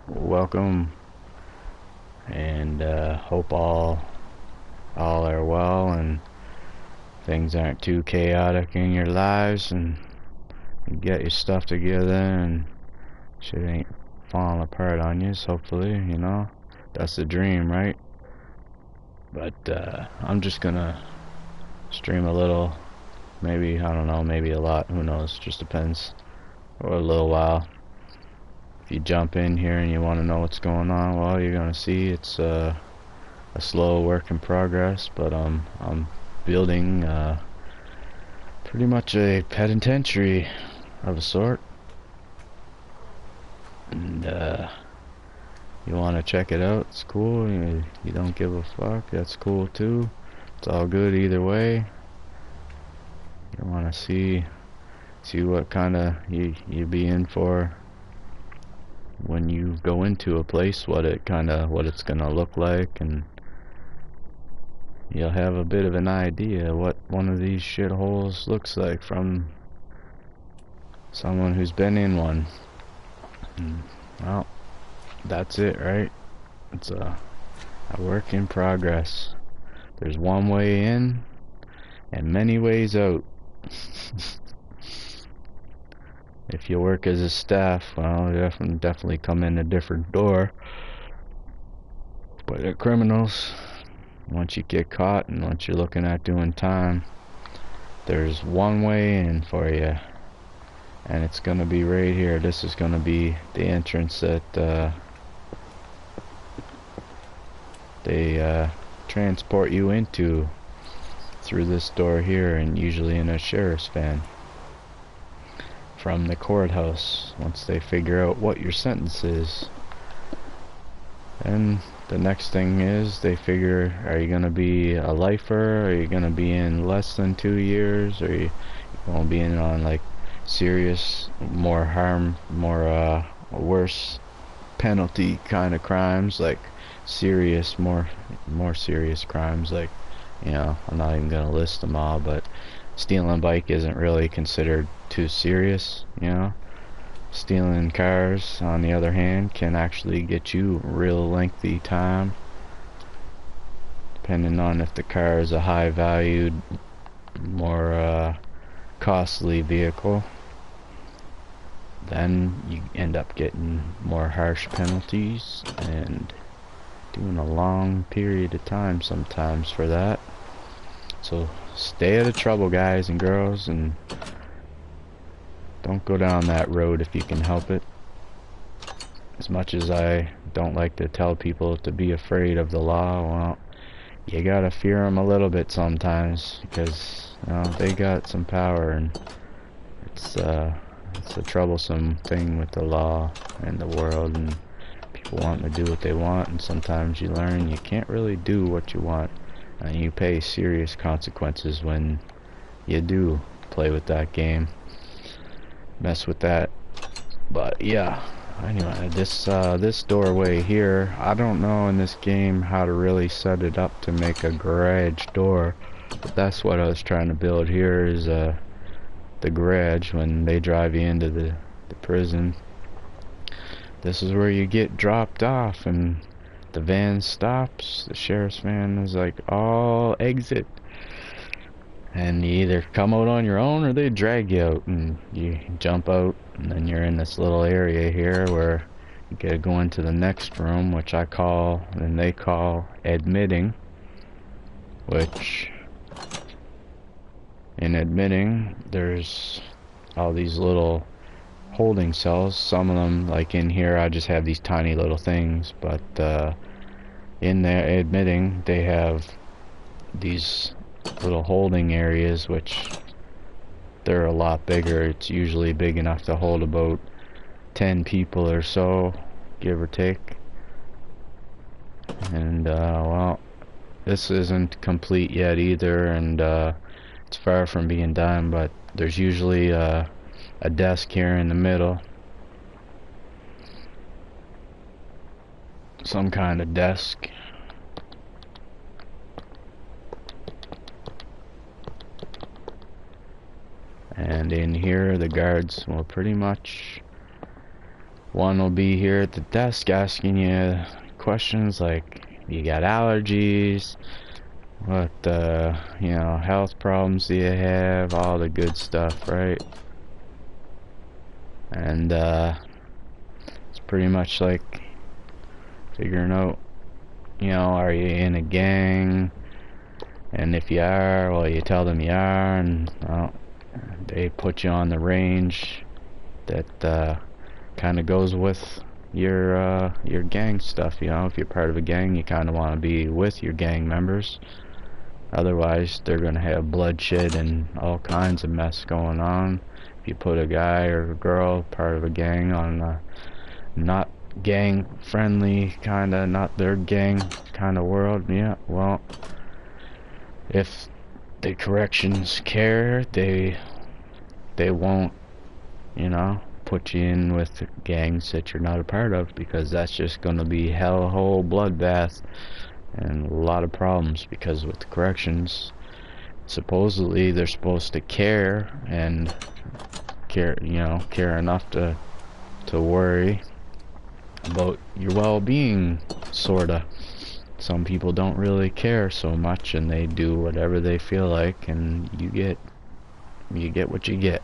welcome, and hope all are well and things aren't too chaotic in your lives, and you get your stuff together and shit ain't falling apart on you. Hopefully, that's the dream, right? But I'm just gonna stream a little, maybe, I don't know, maybe a lot, who knows, just depends, or a little while. If you jump in here and you want to know what's going on, well, you're gonna see it's a slow work in progress, but I'm building pretty much a penitentiary of a sort, and you want to check it out. It's cool. You don't give a fuck, that's cool too. It's all good either way. You want to see what kind of you be in for when you go into a place, what it's gonna look like, and you'll have a bit of an idea what one of these shitholes looks like from someone who's been in one. And, well, that's it, right? It's a work in progress. There's one way in and many ways out. If you work as a staff, well, you definitely come in a different door. But the criminals, once you get caught and once you're looking at doing time, there's one way in for you, and it's gonna be right here. This is gonna be the entrance that they transport you into through this door here, and usually in a sheriff's van from the courthouse, once they figure out what your sentence is. And the next thing is they figure, are you gonna be a lifer, are you gonna be in less than 2 years, or you gonna be in on like serious, more worse penalty kind of crimes, like serious, more serious crimes, like, I'm not even gonna list them all, but stealing a bike isn't really considered too serious. Stealing cars, on the other hand, can actually get you real lengthy time, depending on if the car is a high valued, more costly vehicle. Then you end up getting more harsh penalties and doing a long period of time sometimes for that. So stay out of trouble, guys and girls, and don't go down that road if you can help it. As much as I don't like to tell people to be afraid of the law, well, you gotta fear them a little bit sometimes, because they got some power, and it's a troublesome thing with the law and the world, and people want to do what they want, and sometimes you learn you can't really do what you want, and you pay serious consequences when you do play with that game, mess with that. But yeah, anyway, this doorway here, I don't know in this game how to really set it up to make a garage door, but that's what I was trying to build here, is the garage. When they drive you into the prison, this is where you get dropped off, and the van stops. The sheriff's van is like, all exit, and you either come out on your own or they drag you out, and you jump out, and then you're in this little area here where you gotta go into the next room, which I call, and they call, admitting. Which, in admitting, there's all these little holding cells. Some of them, like in here, I just have these tiny little things, but in there admitting, they have these little holding areas, which they're a lot bigger. It's usually big enough to hold about 10 people or so, give or take. And well, this isn't complete yet either, and it's far from being done, but there's usually a desk here in the middle, some kind of desk, and in here the guards will pretty much One will be here at the desk asking you questions like, you got allergies, what you know, health problems do you have, all the good stuff, right? And it's pretty much like figuring out, you know, are you in a gang? And if you are, well, you tell them you are, and well, they put you on the range that kind of goes with your gang stuff. You know, if you're part of a gang, you kind of want to be with your gang members. Otherwise, they're gonna have bloodshed and all kinds of mess going on. If you put a guy or a girl part of a gang on a not gang friendly kind of, not their gang kind of world, yeah, well, if the corrections care, they won't, you know, put you in with gangs that you're not a part of, because that's just gonna be hellhole bloodbath and a lot of problems. Because with the corrections, supposedly they're supposed to care and care, you know, care enough to worry about your well-being, sorta. Some people don't really care so much, and they do whatever they feel like, and you get what you get.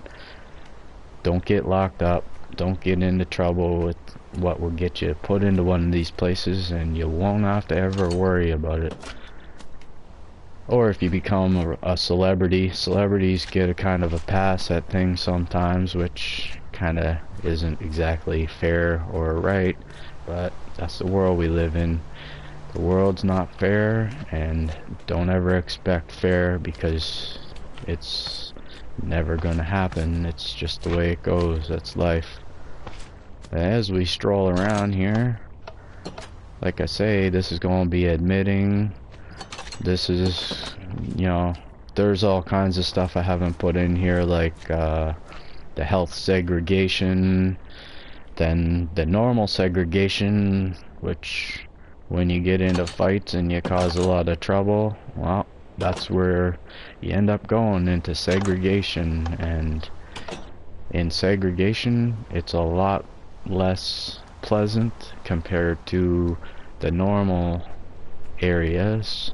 Don't get locked up. Don't get into trouble with what will get you put into one of these places, and you won't have to ever worry about it. Or if you become a celebrity, celebrities get a kind of a pass at things sometimes, which kind of isn't exactly fair or right, but that's the world we live in. The world's not fair, and don't ever expect fair, because it's never gonna happen. It's just the way it goes. That's life. As we stroll around here, like I say, this is going to be admitting. This is, you know, there's all kinds of stuff I haven't put in here, like the health segregation, then the normal segregation, which when you get into fights and you cause a lot of trouble, well, that's where you end up going into segregation. And in segregation, it's a lot less pleasant compared to the normal areas.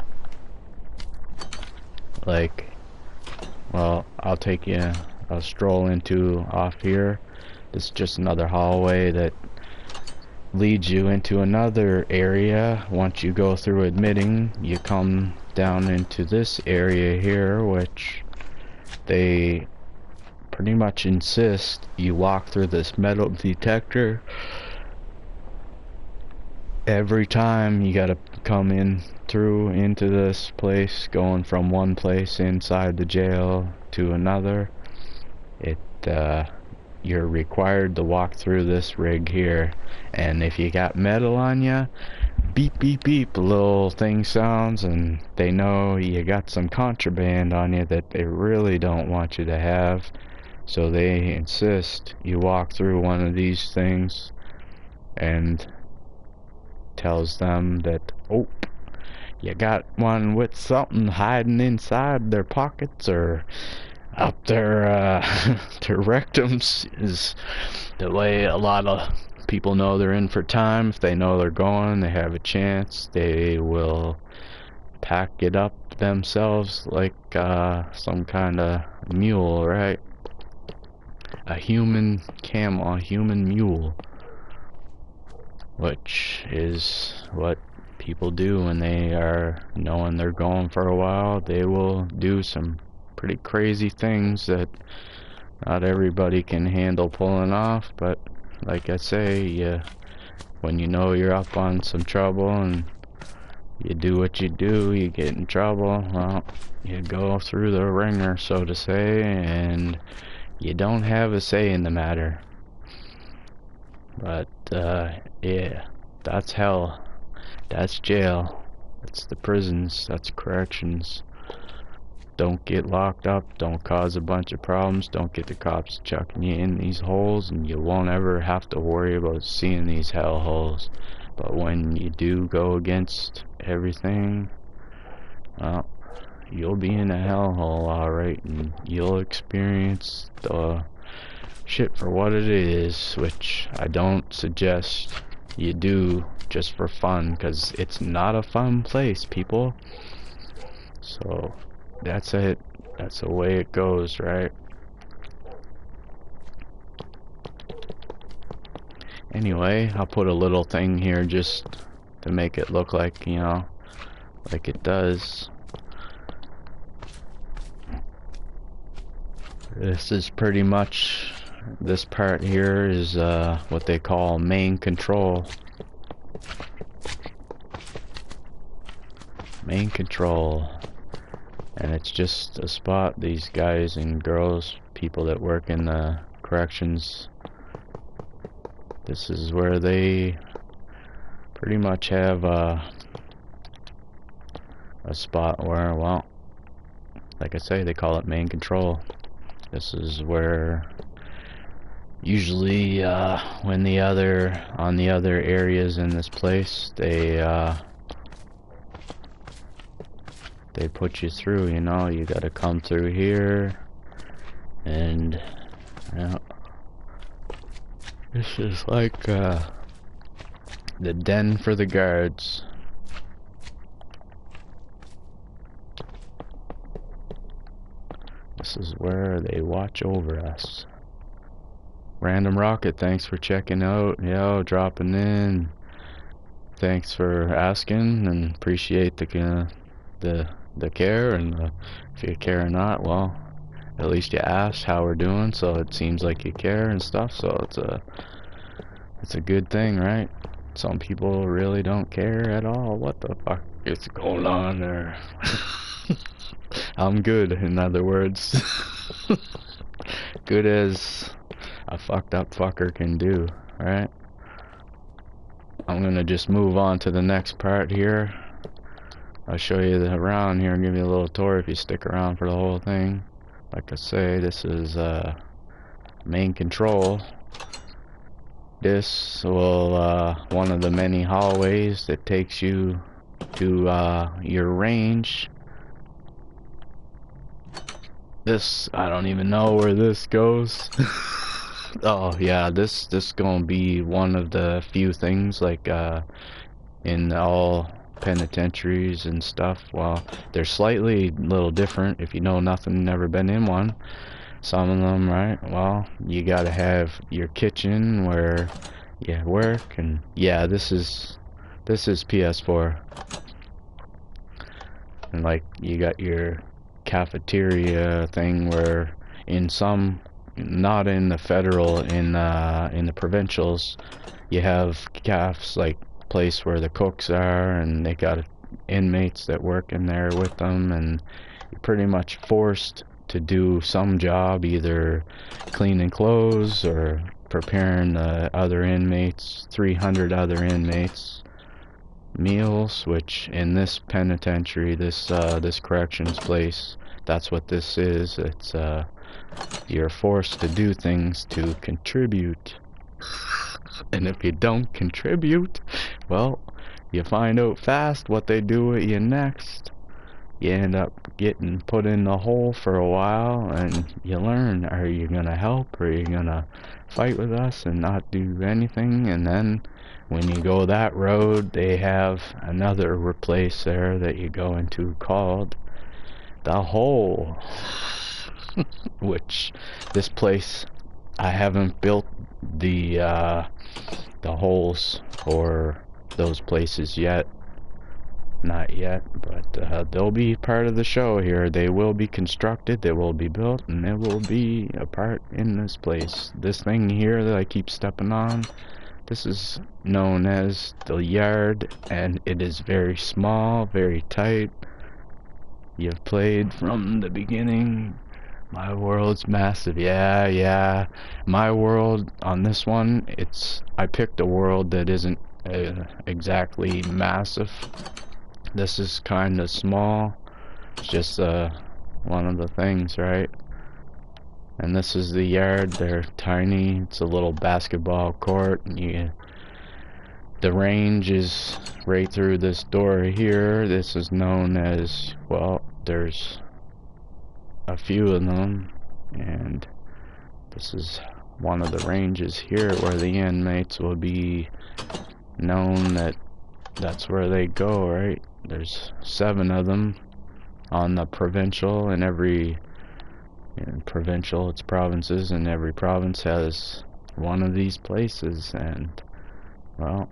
Like, well, I'll take you a stroll into off here. This is just another hallway that leads you into another area. Once you go through admitting, you come down into this area here, which they pretty much insist you walk through this metal detector. Every time you gotta come in through into this place, going from one place inside the jail to another. You're required to walk through this rig here, and if you got metal on you, beep beep beep, a little thing sounds, and they know you got some contraband on you that they really don't want you to have. So they insist you walk through one of these things, and tells them that, oh, you got one with something hiding inside their pockets or up their their rectums, is the way a lot of people know they're in for time. If they know they're going, they have a chance, they will pack it up themselves like some kind of mule, right? A human camel, a human mule, which is what people do when they are knowing they're going for a while. They will do some pretty crazy things that not everybody can handle pulling off, but like I say, when you know you're up on some trouble and you do what you do, you get in trouble, well, you go through the ringer, so to say, and you don't have a say in the matter. But yeah, that's hell. That's jail. That's the prisons. That's corrections. Don't get locked up. Don't cause a bunch of problems. Don't get the cops chucking you in these holes, and you won't ever have to worry about seeing these hell holes. But when you do go against everything, well, you'll be in a hellhole, alright, and you'll experience the shit for what it is, which I don't suggest you do just for fun, because it's not a fun place, people. So that's it. That's the way it goes, right? Anyway, I'll put a little thing here just to make it look like, you know, like it does. This is pretty much, this part here is what they call main control. Main control. And it's just a spot these guys and girls, people that work in the corrections, this is where they pretty much have a spot where, well, like I say, they call it main control. This is where usually when on the other areas in this place, they put you through, you know, you gotta come through here, and you know, this is like the den for the guards. This is where they watch over us. Random Rocket, thanks for checking out. Yo, dropping in. Thanks for asking, and appreciate the care, and if you care or not, well, at least you asked how we're doing, so it seems like you care and stuff. So it's a good thing, right? Some people really don't care at all. What the fuck is going on there? I'm good, in other words. Good as a fucked up fucker can do, right? I'm gonna just move on to the next part here. I'll show you the around here and give you a little tour if you stick around for the whole thing. Like I say, this is main control. This will one of the many hallways that takes you to your range. This, I don't even know where this goes. Oh yeah, this gonna be one of the few things, like in all penitentiaries and stuff. Well, they're slightly a little different if you know nothing, never been in one. Some of them, right? Well, you gotta have your kitchen where you work, and yeah, this is PS4. And like, you got your cafeteria thing where in some, not in the federal, in the provincials, you have cafes, like place where the cooks are, and they got inmates that work in there with them, and you're pretty much forced to do some job, either cleaning clothes or preparing the other inmates, 300 other inmates, meals, which in this penitentiary, this corrections place, that's what this is. It's you're forced to do things to contribute. And if you don't contribute, well, you find out fast what they do with you next. You end up getting put in the hole for a while, and you learn, are you gonna help, or are you gonna fight with us and not do anything? And then when you go that road, they have another place there that you go into called the hole. Which, this place, I haven't built the holes for those places yet. Not yet, but they'll be part of the show here. They will be constructed, they will be built, and they will be a part in this place. This thing here that I keep stepping on, this is known as the yard, and it is very small, very tight. You've played from the beginning. My world's massive. Yeah. My world on this one, I picked a world that isn't exactly massive. This is kind of small. It's just one of the things, right? And this is the yard. They're tiny. It's a little basketball court. The range is right through this door here. This is known as, well, there's a few of them, and this is one of the ranges here where the inmates will be known that that's where they go, right? There's 7 of them on the provincial, and every provincial, it's provinces, and every province has one of these places. And well,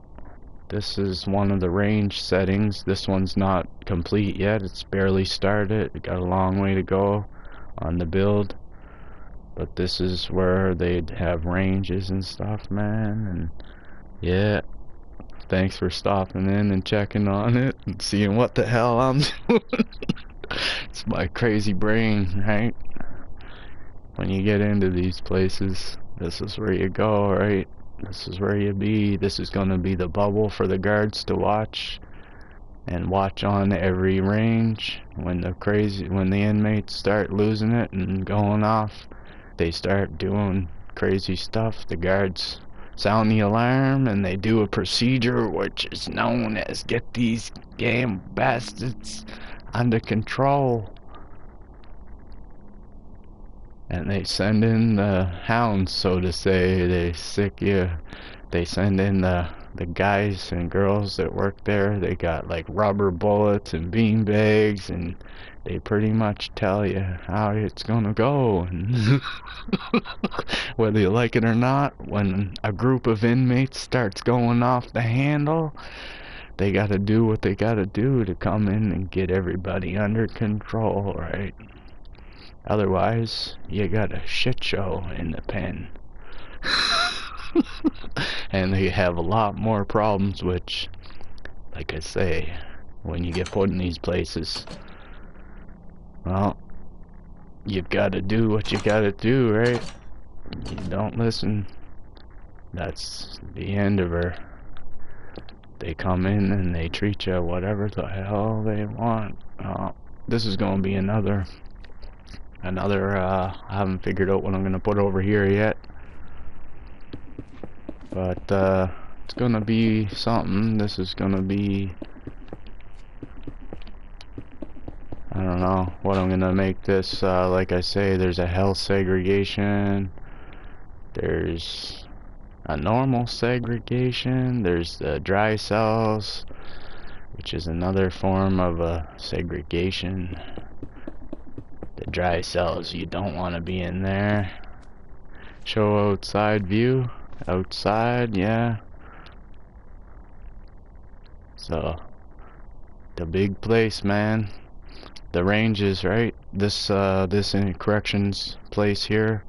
this is one of the range settings. This one's not complete yet, it's barely started, it got a long way to go on the build, but this is where they'd have ranges and stuff, man. And yeah, thanks for stopping in and checking on it and seeing what the hell I'm doing. It's my crazy brain, right? When you get into these places, this is where you go, right? This is where you be. This is gonna be the bubble for the guards to watch and watch on every range. When the inmates start losing it and going off, they start doing crazy stuff. The guards sound the alarm and they do a procedure which is known as get these damn bastards under control. And they send in the hounds, so to say. They send in the guys and girls that work there. They got like rubber bullets and bean bags, and they pretty much tell you how it's gonna go. And whether you like it or not, when a group of inmates starts going off the handle, they gotta do what they gotta do to come in and get everybody under control, right? Otherwise, you got a shit show in the pen. And they have a lot more problems, which, like I say, when you get put in these places, well, you've got to do what you got to do, right? You don't listen, that's the end of her. They come in and they treat you whatever the hell they want. This is going to be another I haven't figured out what I'm gonna put over here yet, but it's gonna be something. This is gonna be, I don't know what I'm gonna make this. Like I say, there's a hell segregation, there's a normal segregation, there's the dry cells, which is another form of a segregation. The dry cells, you don't want to be in there. Show outside view. Outside, yeah. So, the big place, man. The ranges, right? This in corrections place here.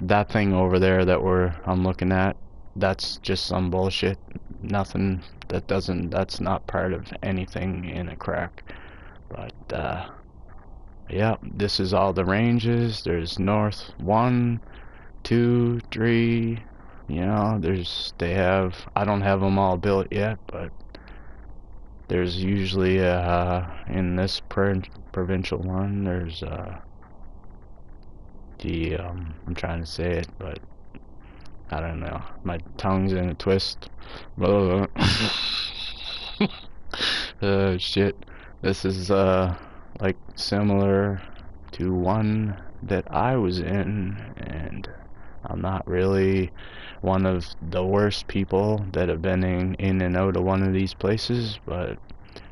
That thing over there that I'm looking at, that's just some bullshit. Nothing, that's not part of anything in a crack. But, yeah, this is all the ranges. There's north 1, 2, 3. You know, I don't have them all built yet, but there's usually in this provincial one, there's I'm trying to say it, but I don't know. My tongue's in a twist. Shit. This is like similar to one that I was in, and I'm not really one of the worst people that have been in and out of one of these places, but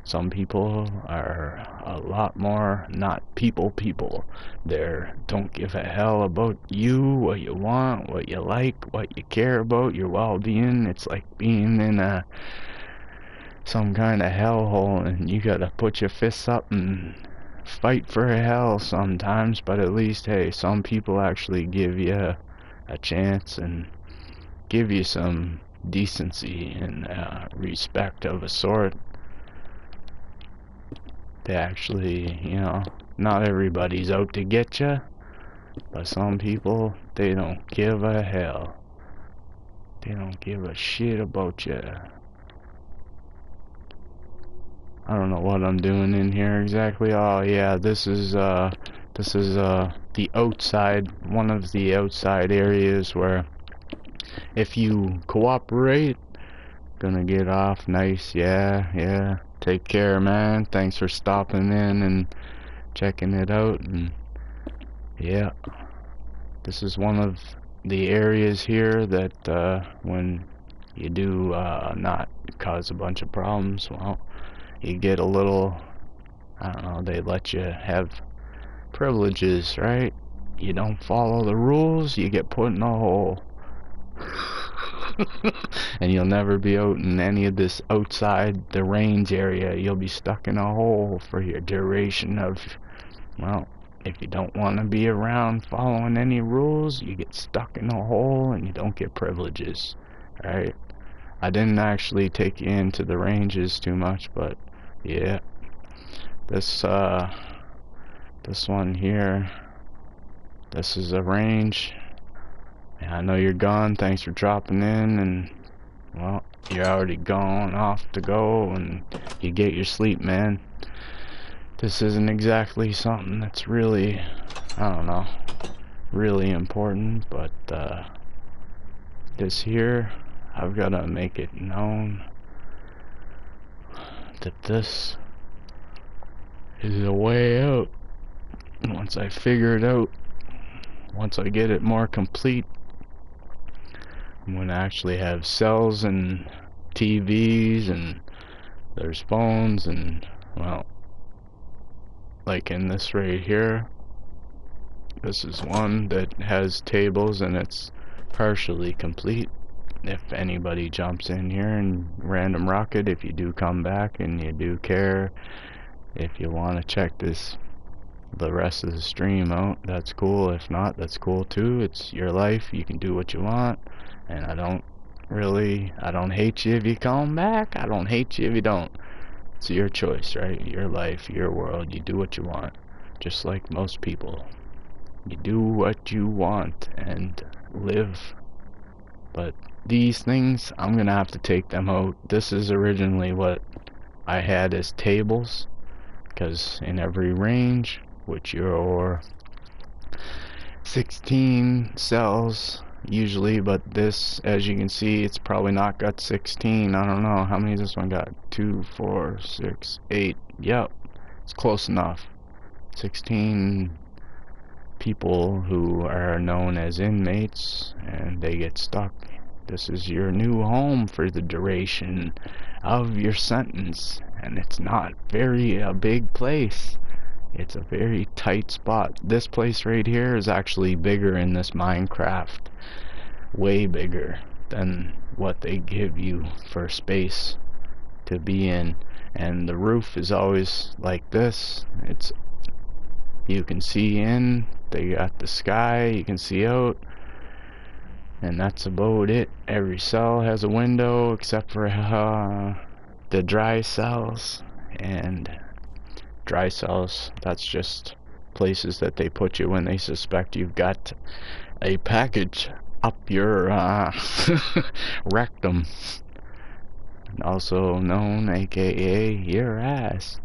some people are a lot more not people. They don't give a hell about you, what you want, what you like, what you care about, your well-being. It's like being in some kind of hellhole, and you gotta put your fists up and fight for hell sometimes. But at least, hey, some people actually give you a chance and give you some decency and respect of a sort. They actually, you know, not everybody's out to get you, but some people, they don't give a hell. They don't give a shit about you. I don't know what I'm doing in here exactly. Oh yeah, this is the outside, one of the outside areas where if you cooperate, gonna get off nice. Yeah. Take care, man. Thanks for stopping in and checking it out. And yeah, this is one of the areas here that when you do not cause a bunch of problems, well, you get a little, I don't know, they let you have privileges, right? You don't follow the rules, you get put in a hole. And you'll never be out in any of this outside the range area. You'll be stuck in a hole for your duration of, well, if you don't want to be around following any rules, you get stuck in a hole and you don't get privileges, right? I didn't actually take you into the ranges too much, but yeah, this one here, this is a range. Yeah, I know you're gone. Thanks for dropping in, and well, you're already gone off to go, and you get your sleep, man. This isn't exactly something that's really, I don't know, really important, but this here, I've got to make it known that this is a way out. Once I figure it out, once I get it more complete, I'm going to actually have cells and TVs, and there's phones, and, well, like in this right here, this is one that has tables and it's partially complete. If anybody jumps in here and random rocket, if you do come back and you do care, if you want to check the rest of the stream out, that's cool. If not, that's cool too. It's your life, you can do what you want, and I don't hate you if you come back, I don't hate you if you don't. It's your choice, right? Your life, your world, you do what you want, just like most people. You do what you want and live. But these things, I'm gonna have to take them out. This is originally what I had as tables, because in every range, which you're 16 cells usually, but this, as you can see, it's probably not got 16. I don't know how many this one got. 2, 4, 6, 8. Yep, it's close enough. 16 people who are known as inmates, and they get stuck. This is your new home for the duration of your sentence, and it's not very a big place. It's a very tight spot. This place right here is actually bigger in this Minecraft, way bigger than what they give you for space to be in. And the roof is always like this. It's, you can see in, they got the sky, you can see out, and that's about it. Every cell has a window except for the dry cells, and dry cells, that's just places that they put you when they suspect you've got a package up your rectum, also known aka your ass.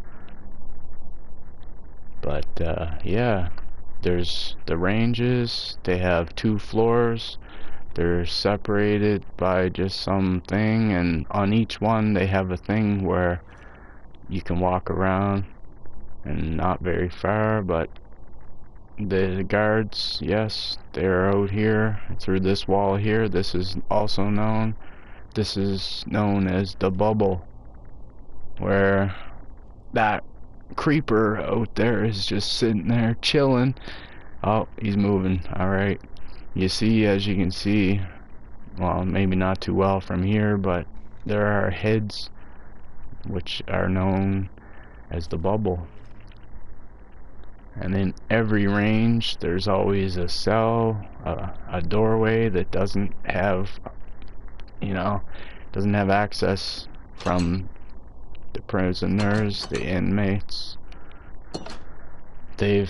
But yeah, there's the ranges. They have 2 floors. They're separated by just something, and on each one they have a thing where you can walk around, and not very far, but the guards, yes, they're out here through this wall here. This is known as the bubble, where that creeper out there is just sitting there chilling. Oh, he's moving. Alright, you see, as you can see, well, maybe not too well from here, but there are heads which are known as the bubble. And in every range there's always a cell, a doorway that doesn't have, doesn't have access from the prisoners, the inmates. They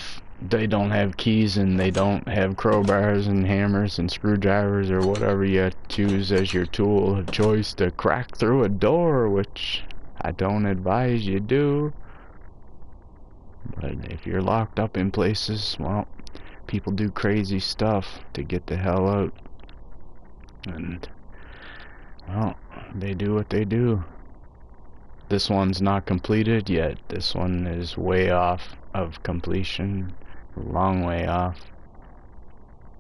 don't have keys, and they don't have crowbars and hammers and screwdrivers or whatever you choose as your tool of choice to crack through a door, which I don't advise you do. But if you're locked up in places, well, people do crazy stuff to get the hell out. And, well, they do what they do. This one's not completed yet. This one is way off of completion. A long way off.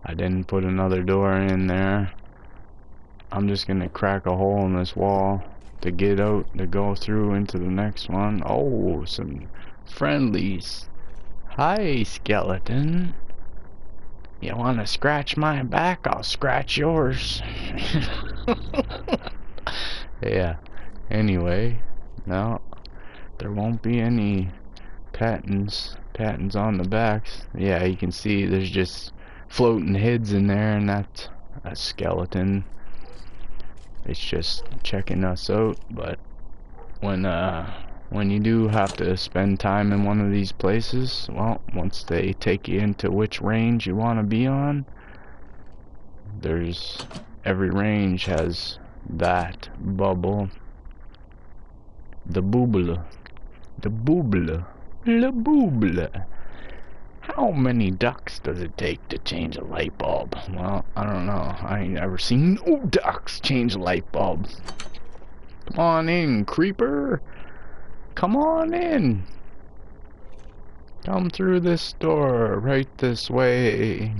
I didn't put another door in there. I'm just gonna crack a hole in this wall to get out, to go through into the next one. Oh, some friendlies. Hi, skeleton. You wanna scratch my back? I'll scratch yours. Yeah. Anyway, no, there won't be any patents on the backs. Yeah, you can see there's just floating heads in there, and that's a skeleton. It's just checking us out. But when you do have to spend time in one of these places, well, once they take you into which range you want to be on, every range has that bubble, the booble, le booble. How many ducks does it take to change a light bulb? Well, I don't know. I ain't ever seen no ducks change a light bulb. Come on in, creeper. Come on in. Come through this door. Right this way.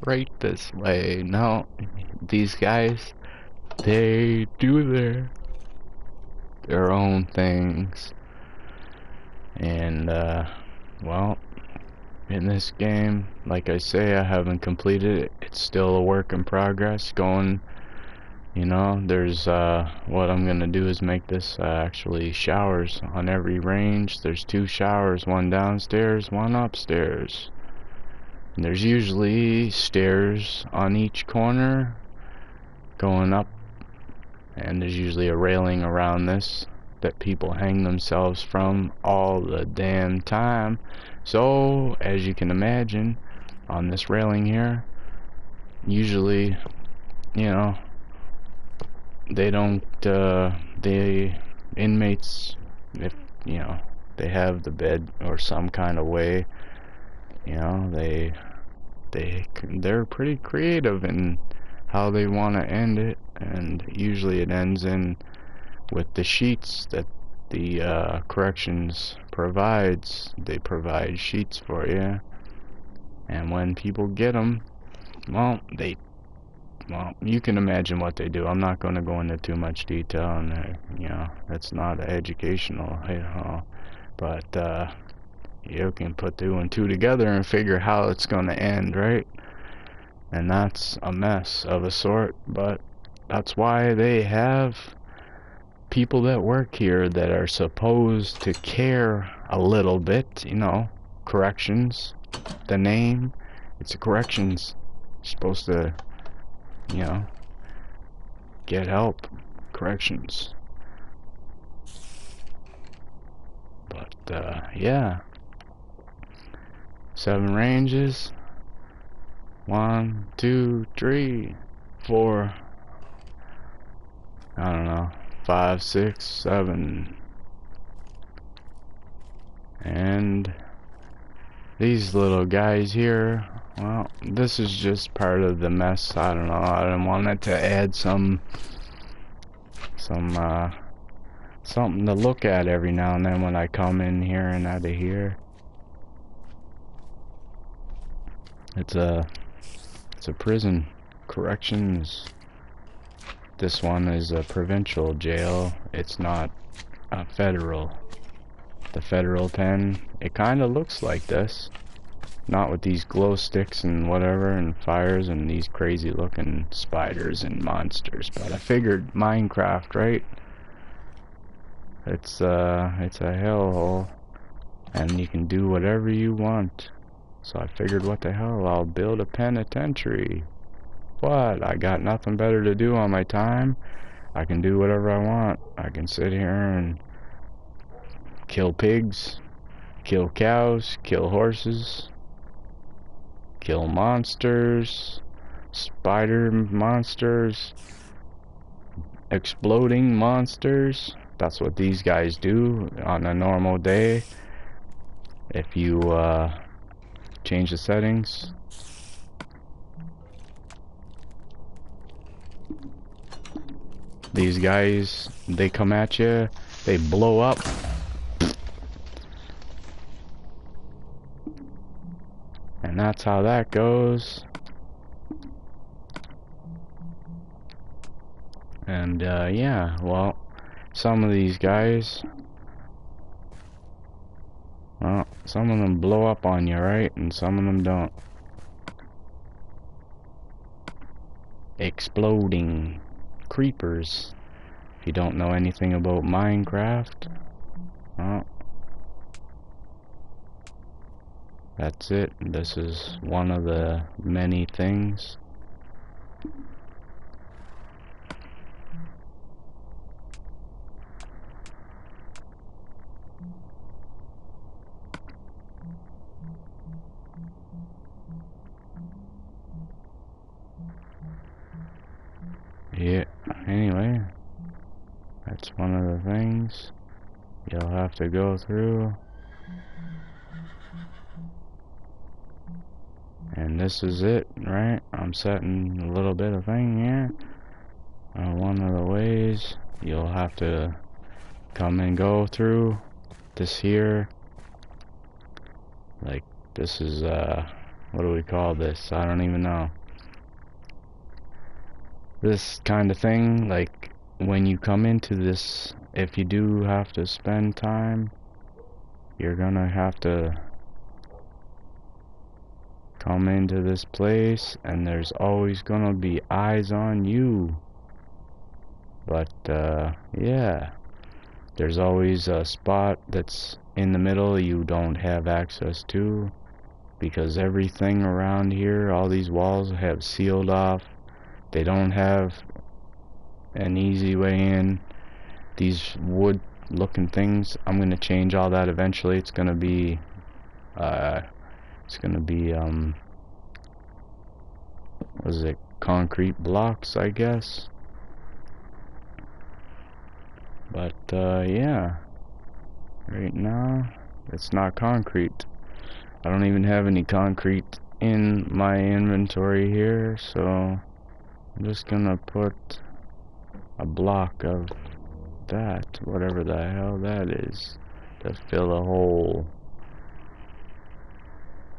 Right this way. No, these guys, they do their own things. And, well, in this game, like I say, I haven't completed it. It's still a work in progress going, you know. There's, what I'm gonna do is make this, actually showers on every range. There's 2 showers, one downstairs, one upstairs. And there's usually stairs on each corner going up, and there's usually a railing around this that people hang themselves from all the damn time. So, as you can imagine, on this railing here, usually, you know, they don't, the inmates, if, you know, they have the bed or some kind of way, you know, they're pretty creative in how they want to end it, and usually it ends in with the sheets that the corrections provides. They provide sheets for you, and when people get them, well, you can imagine what they do. I'm not going to go into too much detail, and you know, that's not educational, you know, but you can put 2 and 2 together and figure how it's going to end, right? And that's a mess of a sort, but that's why they have people that work here that are supposed to care a little bit, you know. Corrections, the name, it's a corrections. You're supposed to, you know, get help. Corrections. But yeah, 7 ranges. 1, 2, 3, 4, I don't know, 5, 6, 7. And these little guys here, well, this is just part of the mess. I don't know, I didn't want it to add something to look at every now and then when I come in here and out of here. It's a prison. Corrections. This one is a provincial jail. It's not a federal. The federal pen, it kind of looks like this. Not with these glow sticks and whatever and fires and these crazy looking spiders and monsters. But I figured Minecraft, right? It's a hellhole, and you can do whatever you want. So I figured, what the hell, I'll build a penitentiary. What? I got nothing better to do on my time? I can do whatever I want. I can sit here and kill pigs, kill cows, kill horses, kill monsters, spider monsters, exploding monsters. That's what these guys do on a normal day. If you change the settings, these guys, they come at you, they blow up, and And that's how that goes. And yeah, well, some of these guys, well, some of them blow up on you, right? And some of them don't. Exploding creepers. If you don't know anything about Minecraft, well, that's it. This is one of the many things. Yeah, anyway, that's one of the things you'll have to go through. And this is it, right? I'm setting a little bit of thing here. One of the ways you'll have to come and go through this here. Like, this is, what do we call this? I don't even know. This kind of thing, like, when you come into this, if you do have to spend time, you're gonna have to come into this place, and there's always gonna be eyes on you. But, yeah, there's always a spot that's in the middle you don't have access to, because everything around here, all these walls have sealed off. They don't have an easy way in. These wood looking things, I'm gonna change all that eventually. It's gonna be what is it, concrete blocks, I guess. But yeah, right now it's not concrete. I don't even have any concrete in my inventory here, so I'm just gonna put a block of that, whatever the hell that is, to fill a hole.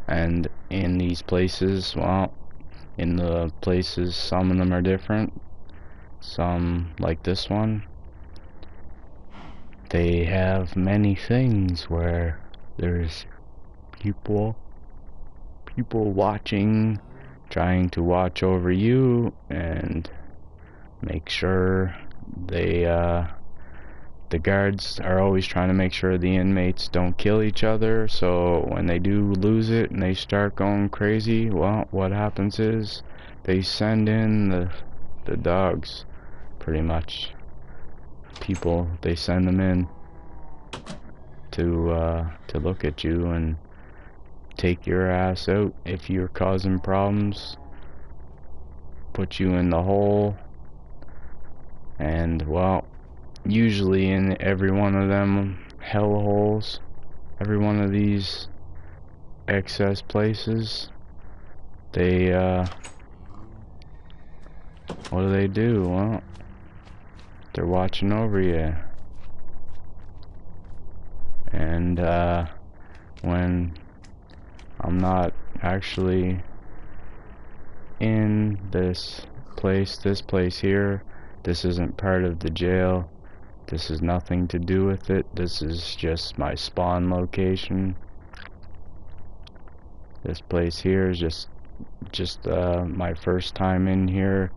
And in these places, well, in the places, some of them are different. Some, like this one, they have many things where there's people watching, trying to watch over you and make sure they the guards are always trying to make sure the inmates don't kill each other. So when they do lose it and they start going crazy, well, what happens is they send in the dogs, pretty much. People, they send them in to look at you and take your ass out if you're causing problems, put you in the hole. And well, usually in every one of them hellholes, every one of these excess places, they what do? Well, they're watching over you. And when I'm not actually in this place here, this isn't part of the jail. This has nothing to do with it. This is just my spawn location. This place here is just my first time in here.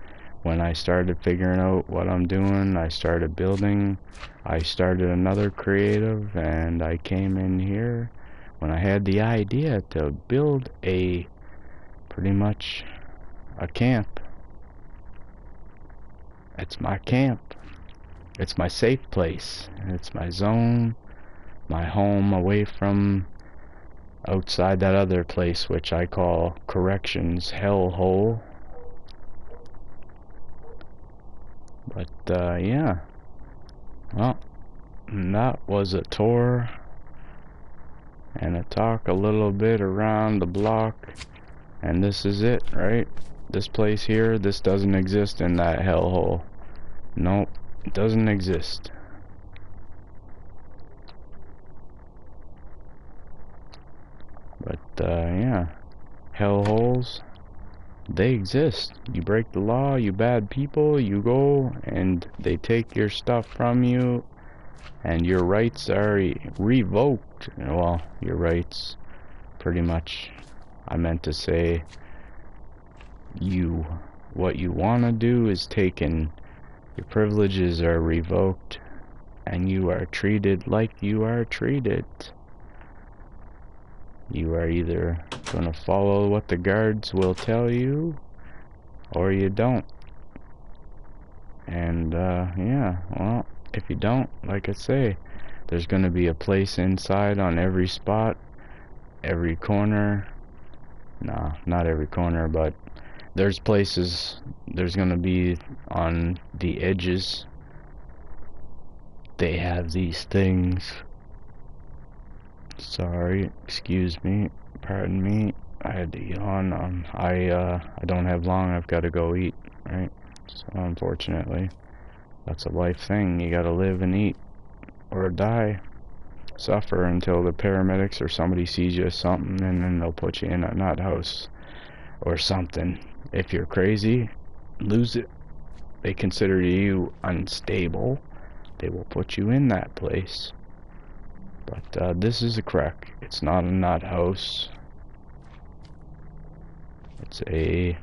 When I started figuring out what I'm doing, I started building. I started another creative, and I came in here when I had the idea to build pretty much a camp. It's my camp. It's my safe place. It's my zone, my home away from outside that other place, which I call corrections hellhole. But yeah, well, that was a tour and a talk a little bit around the block, and this is it, right? This place here, this doesn't exist in that hellhole. Nope, it doesn't exist. But yeah, hellholes, they exist. You break the law, you bad people, you go and they take your stuff from you and your rights are revoked. Well, your rights, pretty much, I meant to say, what you want to do is taken. Your privileges are revoked and you are treated like you are treated. You are either gonna follow what the guards will tell you or you don't. And yeah, well, if you don't, like I say, there's gonna be a place inside on every spot, every corner. Nah, not every corner, but there's places, there's gonna be on the edges. They have these things. Sorry, excuse me, pardon me. I had to yawn. I don't have long. I've got to go eat, right? So unfortunately, that's a life thing. You gotta live and eat, or die, suffer until the paramedics or somebody sees you something, and then they'll put you in a nut house or something. If you're crazy, lose it. They consider you unstable. They will put you in that place. But this is a crack. It's not a nut house. It's a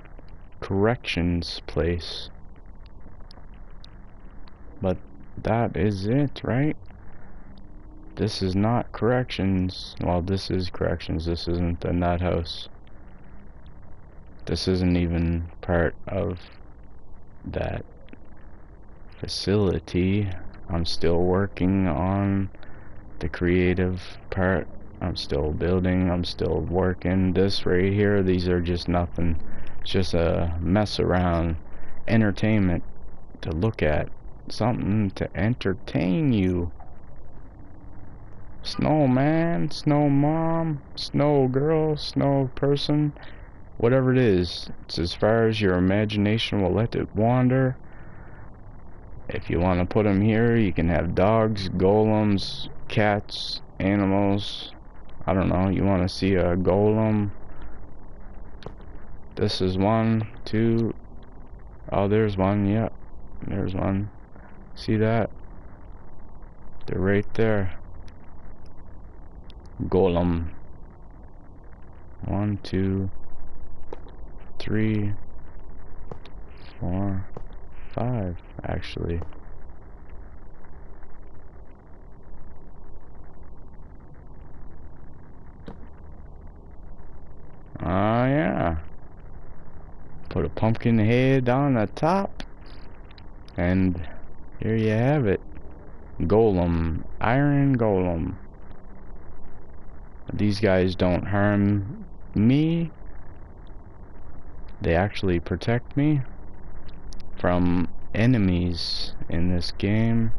corrections place. But that is it, right? This is not corrections. Well, this is corrections. This isn't the nut house. This isn't even part of that facility. I'm still working on the creative part. I'm still building, I'm still working. This right here, these are just nothing. It's just a mess around entertainment to look at, something to entertain you. Snowman, snow mom, snow girl, snow person, whatever it is, it's as far as your imagination will let it wander. If you want to put them here, you can have dogs, golems, cats, animals. I don't know, you want to see a golem? This is one, two. Oh, there's one, yep. There's one. See that? They're right there. Golem. 1, 2, 3, 4, 5, actually. Oh yeah. Put a pumpkin head on the top. And here you have it. Golem. Iron golem. These guys don't harm me. They actually protect me from enemies in this game.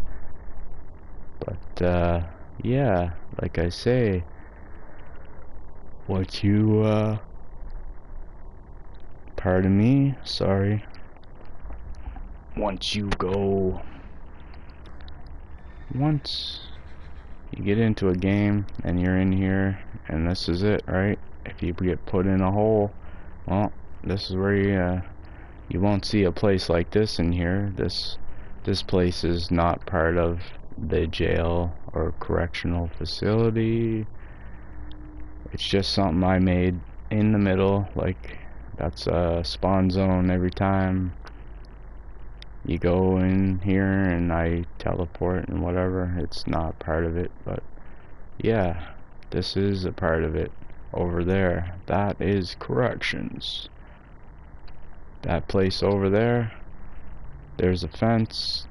But yeah, like I say, what you pardon me, sorry. Once you get into a game and you're in here and this is it, right? If you get put in a hole, well, this is where you won't see a place like this in here. This place is not part of the jail or correctional facility. It's just something I made in the middle, like that's a spawn zone every time you go in here and I teleport and whatever. It's not part of it, but yeah, this is a part of it. Over there, that is corrections. That place over there, there's a fence.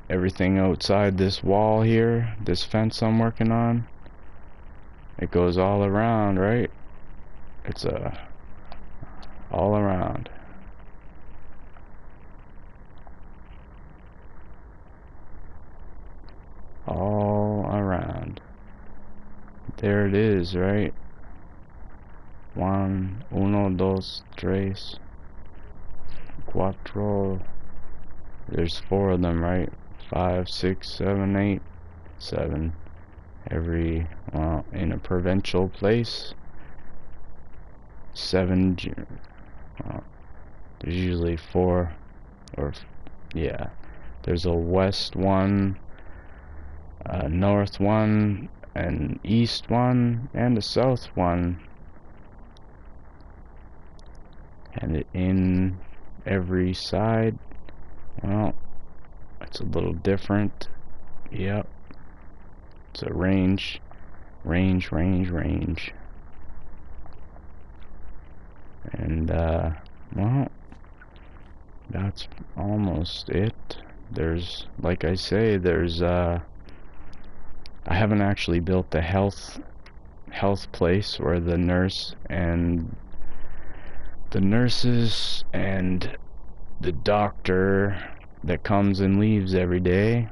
Everything outside this wall here, this fence I'm working on, it goes all around, right? It's all around. All around. There it is, right? 1, 1, 2, 3, 4. There's 4 of them, right? 5, 6, 7, 8, 7. Every, well, in a provincial place, 7. Uh, there's usually 4, or yeah. There's a west one, a north one, an east one, and a south one. And in every side, well, it's a little different. Yep. It's a range. Range. And, well, that's almost it. There's, like I say, there's, I haven't actually built the health place where the nurses and the doctor that comes and leaves every day,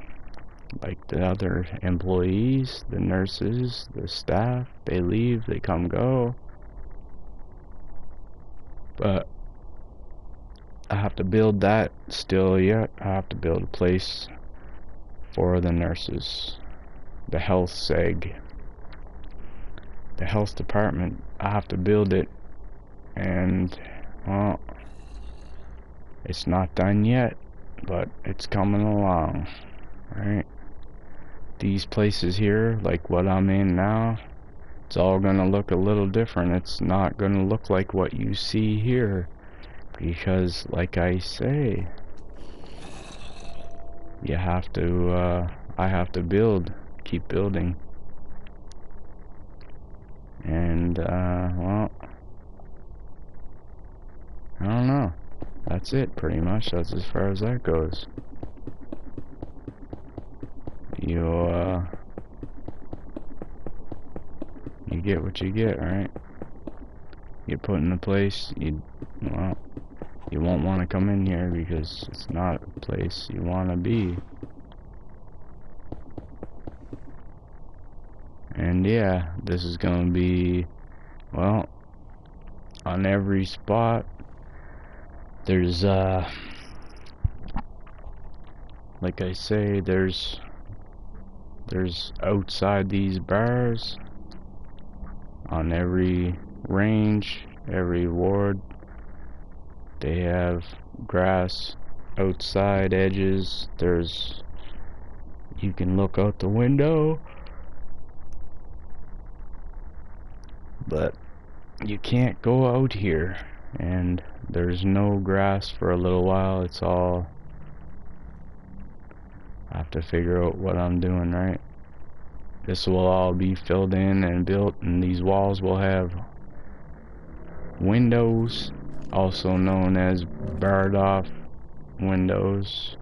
like the other employees, the nurses, the staff, they leave, they come go. But I have to build that still yet. I have to build a place for the nurses, the health seg, the health department. I have to build it, and well, it's not done yet, but it's coming along. Right? These places here, like what I'm in now, it's all gonna look a little different. It's not gonna look like what you see here, because like I say, you have to, I have to keep building. And, well, I don't know. That's it, pretty much. That's as far as that goes. You get what you get, right? You put in a place, well, you won't want to come in here because it's not a place you want to be. And yeah, this is gonna be, well, on every spot, there's, like I say, there's outside these bars, on every range, every ward, they have grass outside edges. You can look out the window, but you can't go out here, and there's no grass for a little while. It's all, I have to figure out what I'm doing, right? This will all be filled in and built, and these walls will have windows, also known as barred off windows.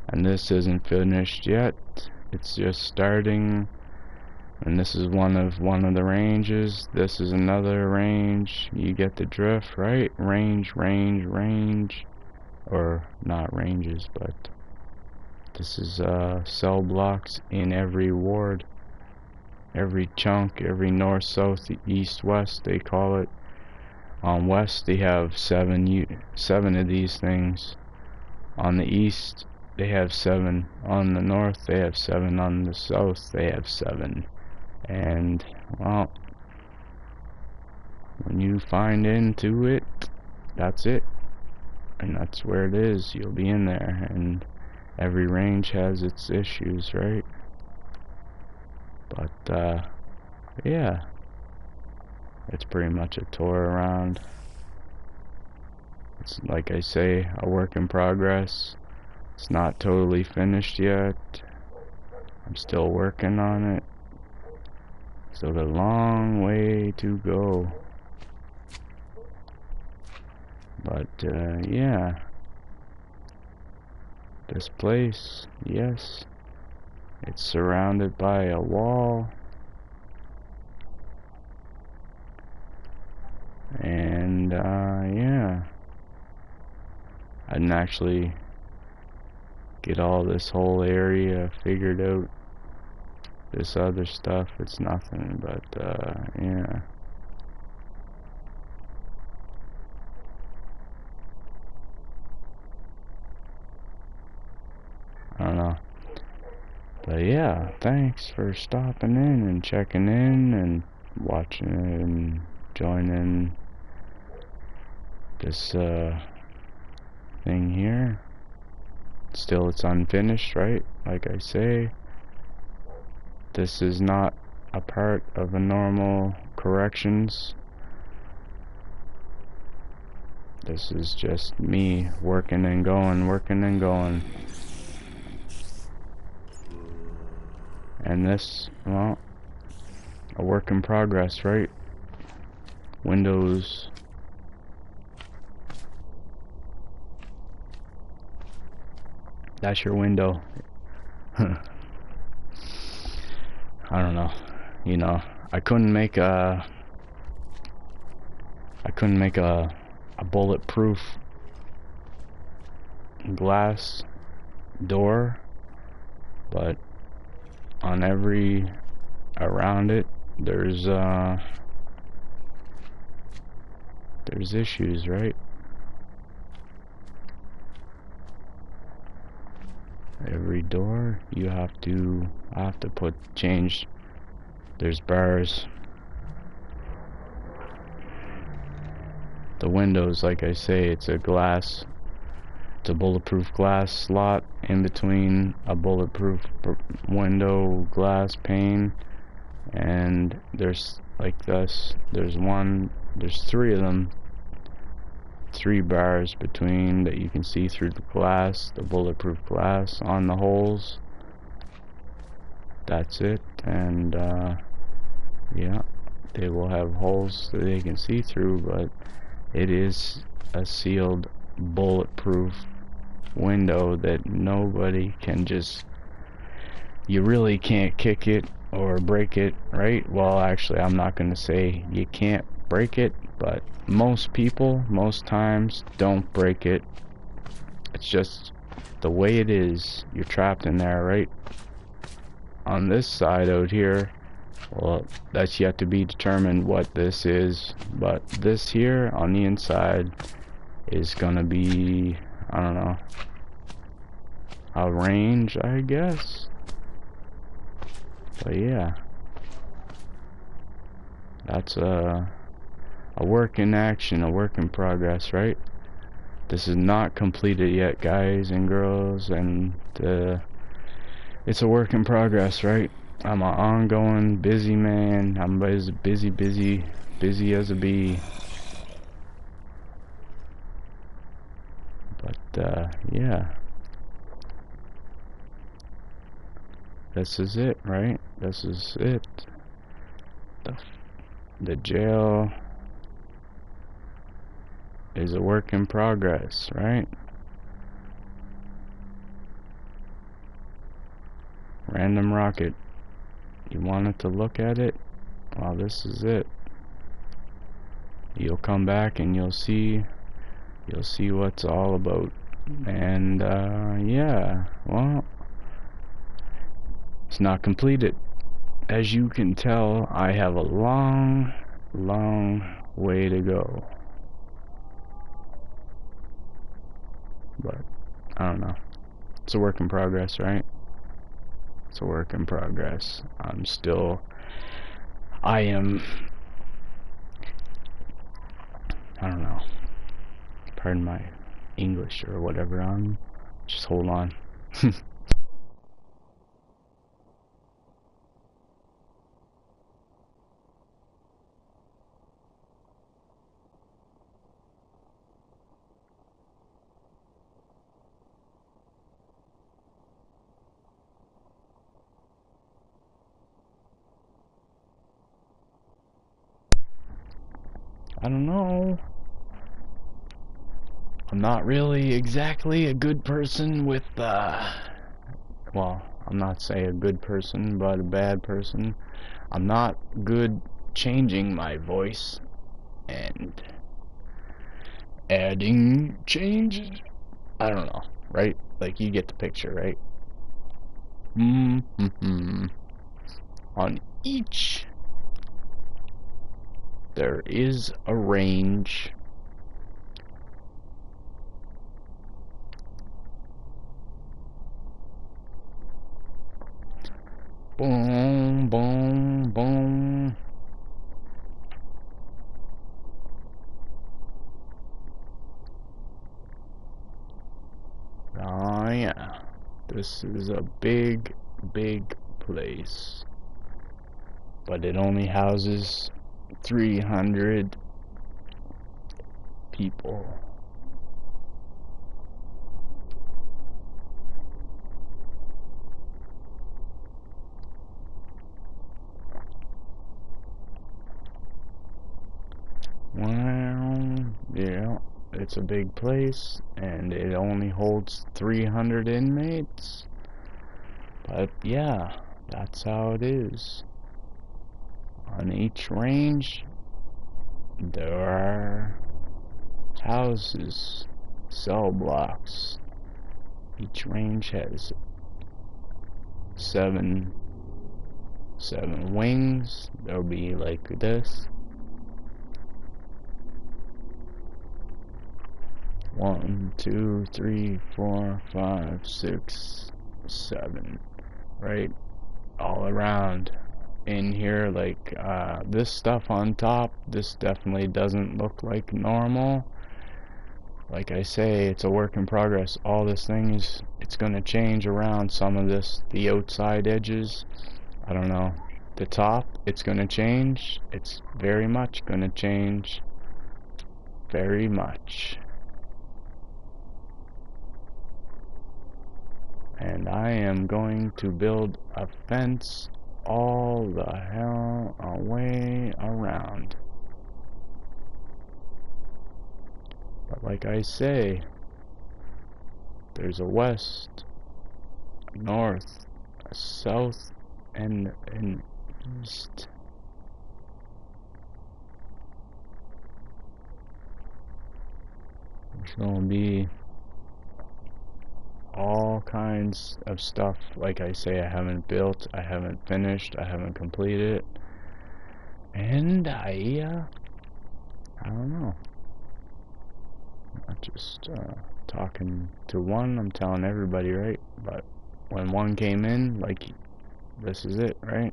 And this isn't finished yet. It's just starting. And this is one of the ranges. This is another range. You get the drift, right? Range. Or not ranges, but this is cell blocks in every ward, every chunk, every north, south, east, west, they call it. On west they have seven of these things. On the east they have 7. On the north they have 7. On the south they have 7. And well, when you find into it, that's it, and that's where it is. You'll be in there, and every range has its issues, right? But yeah, it's pretty much a tour around. It's, like I say, a work in progress. It's not totally finished yet. I'm still working on it. So the long way to go. But yeah, this place, yes, it's surrounded by a wall, and yeah, I didn't actually get all this whole area figured out. This other stuff, it's nothing, but yeah. I don't know. But yeah, thanks for stopping in and checking in, and watching it and joining this thing here. Still, it's unfinished, right? Like I say, this is not a part of a normal corrections. This is just me working and going, working and going. And this, well, a work in progress, right? Windows. That's your window. I don't know. You know, I couldn't make a bulletproof glass door, but on every around it there's issues, right? Every door you have to change. There's bars. The windows, like I say, it's a bulletproof glass slot in between a bulletproof window glass pane, and there's like this. There's three of them. 3 bars between that you can see through the glass, the bulletproof glass on the holes. That's it. And yeah, they will have holes that they can see through, but it is a sealed bulletproof window that nobody can just, you really can't kick it or break it, right? Well, actually, I'm not going to say you can't break it, but most people, most times, don't break it. It's just the way it is. You're trapped in there, right? On this side out here, well, that's yet to be determined what this is, but this here on the inside is gonna be, I don't know, a range, I guess. But yeah, that's a work in action, a work in progress, right? This is not completed yet, guys and girls, and it's a work in progress, right? I'm an ongoing busy man. I'm busy as a bee. But yeah, this is it, right? This is it. The jail is a work in progress, right? Random rocket. You wanted to look at it? Well, this is it. You'll come back and you'll see what's all about. And yeah, well, it's not completed. As you can tell, I have a long way to go. But I don't know. It's a work in progress, right? It's a work in progress. I don't know. Pardon my English or whatever. Just hold on. I don't know. I'm not really exactly a good person with, well, I'm not saying a good person, but a bad person. I'm not good changing my voice and adding changes. I don't know, right? Like, you get the picture, right? On each, there is a range. Boom, boom, boom. yeah, this is a big, big place. But it only houses 300 people. Well, yeah, it's a big place, and it only holds 300 inmates. But yeah, that's how it is. On each range, there are houses, cell blocks. Each range has seven wings. There'll be like this. 1, 2, 3, 4, 5, 6, 7. Right? All around. In here, like, this stuff on top, this definitely doesn't look like normal. Like I say, it's a work in progress. All this thing is, it's gonna change around some of this, the outside edges. I don't know. The top, it's gonna change. It's very much gonna change. Very much. And I am going to build a fence all the hell away around. But like I say, there's a west, a north, a south, and an east. There's gonna be all kinds of stuff. Like I say, I haven't built, I haven't finished, I haven't completed, and I don't know. I'm not just talking to one. I'm telling everybody, right? But when one came in, like, this is it, right?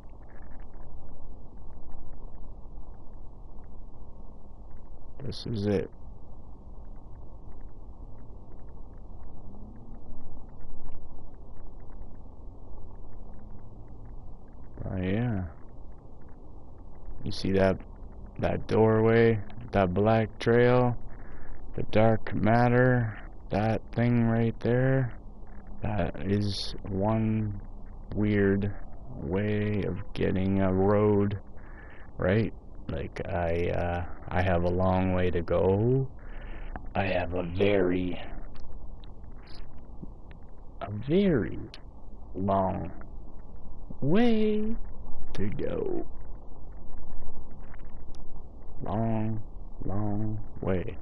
This is it. Yeah. You see that doorway, that black trail, the dark matter, that thing right there? That is one weird way of getting a road, right? Like I have a long way to go. I have a very long way to go. Long way.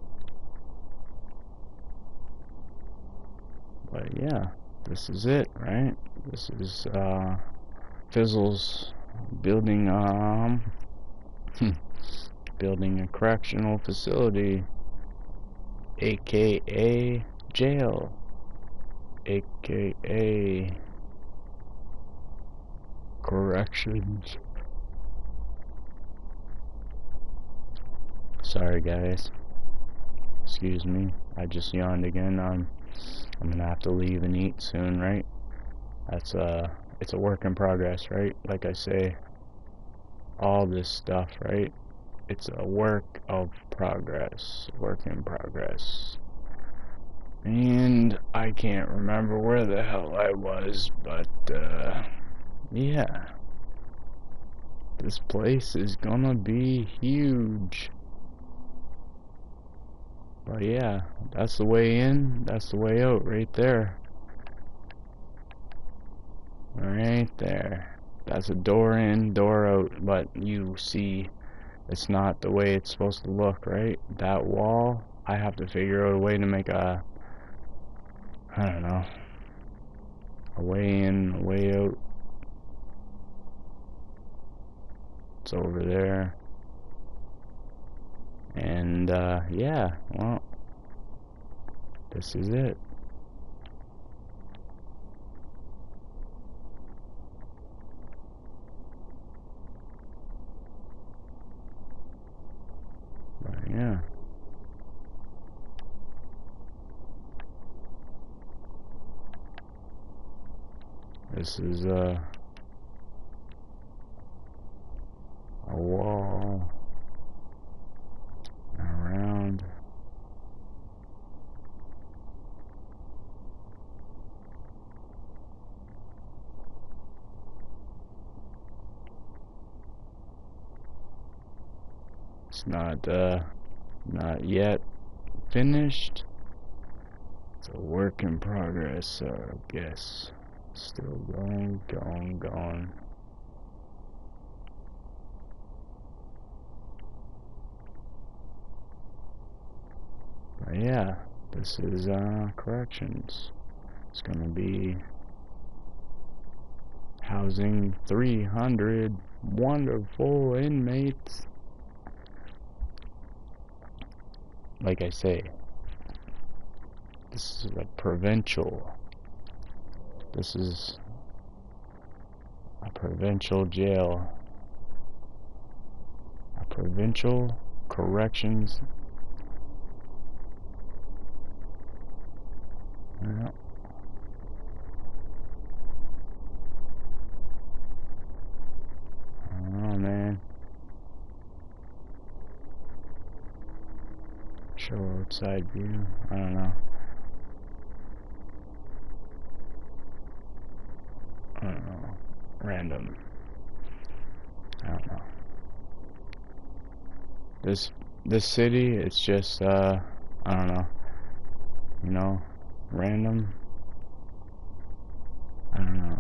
But yeah, this is it, right? This is Fizzle's building building a correctional facility, aka jail, aka corrections. Sorry guys, excuse me, I just yawned again. I'm gonna have to leave and eat soon, right? That's it's a work in progress, right? Like I say, all this stuff, right? It's a work of progress, work in progress. And I can't remember where the hell I was, but yeah, this place is gonna be huge. But yeah, that's the way in, that's the way out, right there. Right there. That's a door in, door out, but you see it's not the way it's supposed to look, right? That wall, I have to figure out a way to make a, I don't know, a way in, a way out. It's over there. And yeah, well, this is it. But yeah. This is a wall around. It's not yet finished. It's a work in progress, I guess. Still going. But yeah, this is corrections. It's gonna be housing 300 wonderful inmates. Like I say, this is a provincial. This is a provincial jail. A provincial corrections. Yeah. Oh man. Show outside view. I don't know. Random. I don't know. This city, it's just I don't know. You know, random. I don't know.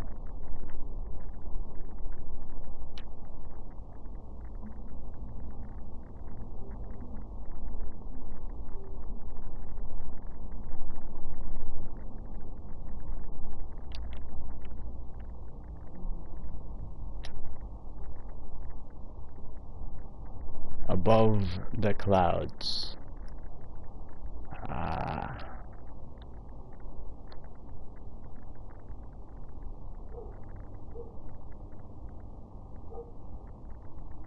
Above the clouds. I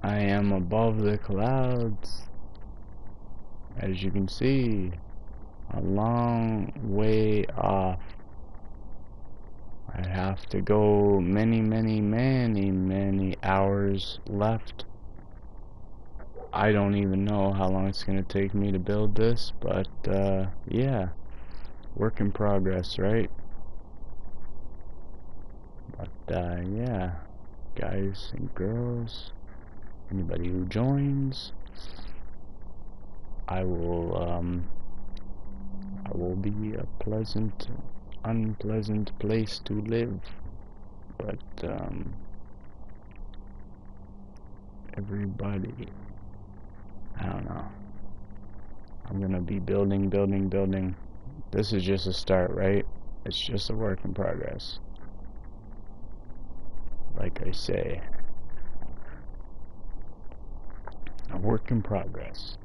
am above the clouds. As you can see, a long way off. I have to go many hours left. I don't even know how long it's gonna take me to build this, but yeah, work in progress, right? But yeah, guys and girls, anybody who joins, I will be a unpleasant place to live, but everybody, I don't know. I'm gonna be building. This is just a start, right? It's just a work in progress. Like I say, a work in progress.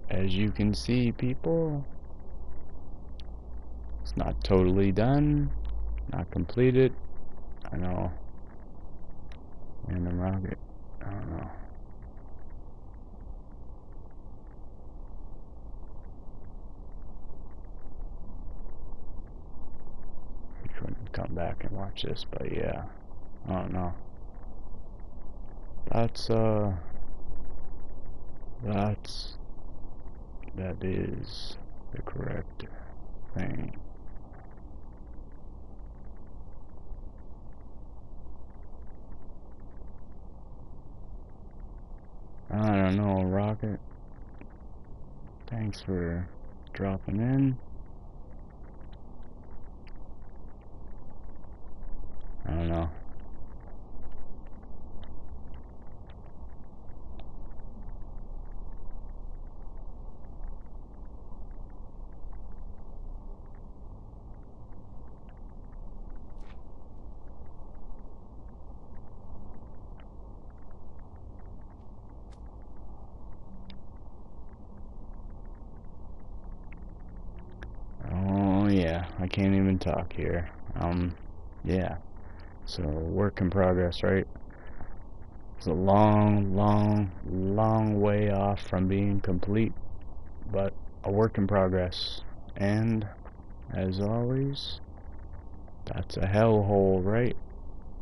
As you can see, people, it's not totally done, not completed. I know. Random rocket. I don't know. We couldn't come back and watch this, but yeah. I don't know. That's That is the correct thing. I don't know, Rocket. Thanks for dropping in. I don't know. Oh yeah, I can't even talk here. Yeah. So work in progress, right? It's a long, long, long way off from being complete, but a work in progress. And as always, that's a hellhole, right?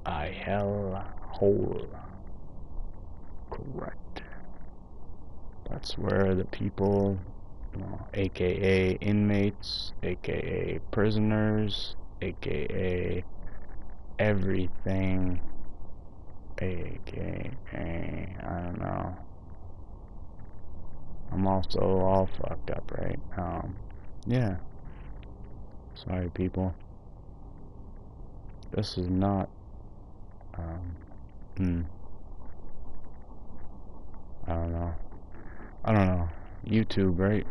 A hellhole. Correct. That's where the people, aka inmates, aka prisoners, aka everything, aka, I don't know. I'm also all fucked up, right? Yeah. Sorry, people. This is not, I don't know. I don't know. YouTube, right?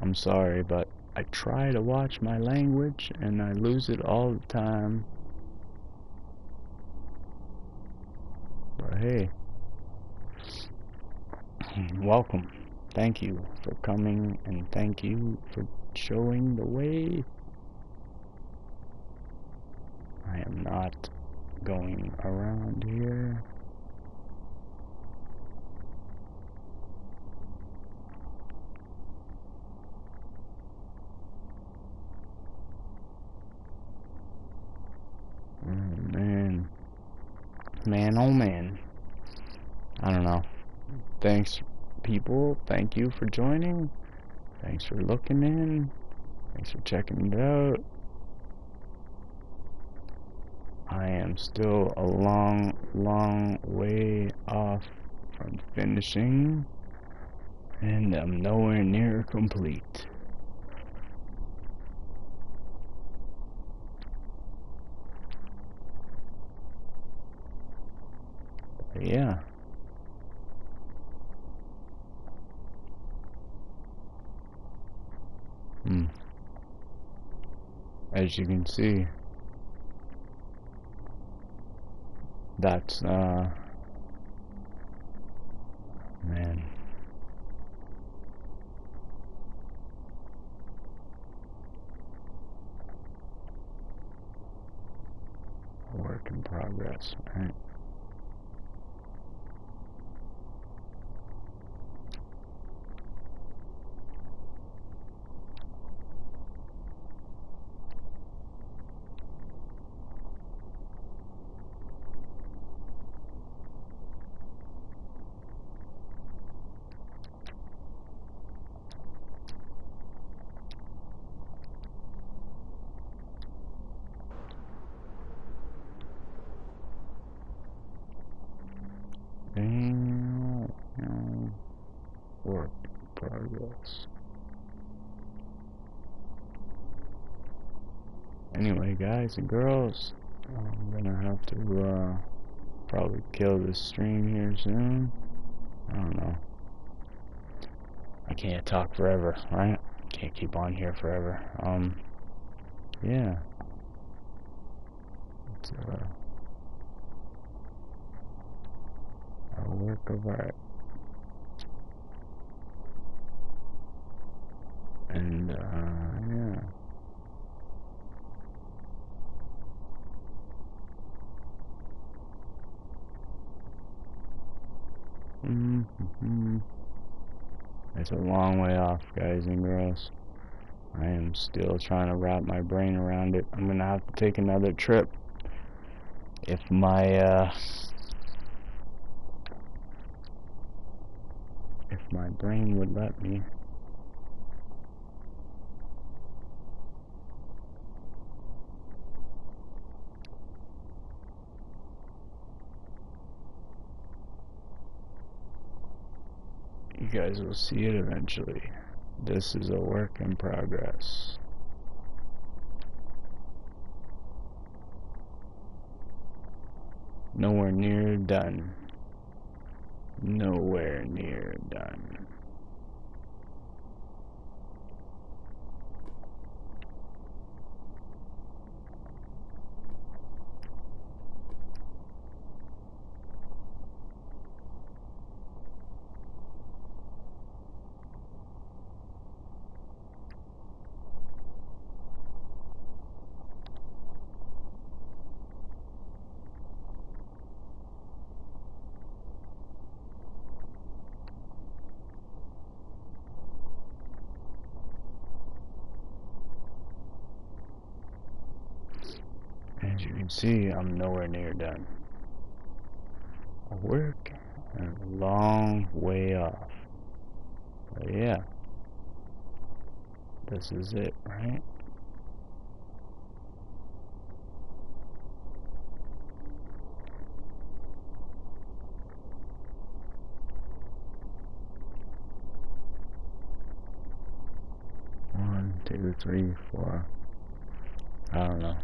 I'm sorry, but I try to watch my language and I lose it all the time. But hey, welcome. Thank you for coming and thank you for showing the way. I am not going around here. Oh man. Man, oh man. I don't know. Thanks, people. Thank you for joining. Thanks for looking in. Thanks for checking it out. I am still a long, long way off from finishing, and I'm nowhere near complete. But yeah. As you can see, that's, man. A work in progress, right? Work in progress. Anyway, guys and girls, I'm gonna have to probably kill this stream here soon. I don't know. I can't talk forever, right? Can't keep on here forever. Yeah. It's a work of art. And, yeah. It's a long way off, guys and girls. I am still trying to wrap my brain around it. I'm gonna have to take another trip if my my brain would let me. You guys will see it eventually. This is a work in progress. Nowhere near done. Nowhere near done. As you can see, I'm nowhere near done. I work a long way off. But yeah, this is it, right? One, two, three, four. I don't know.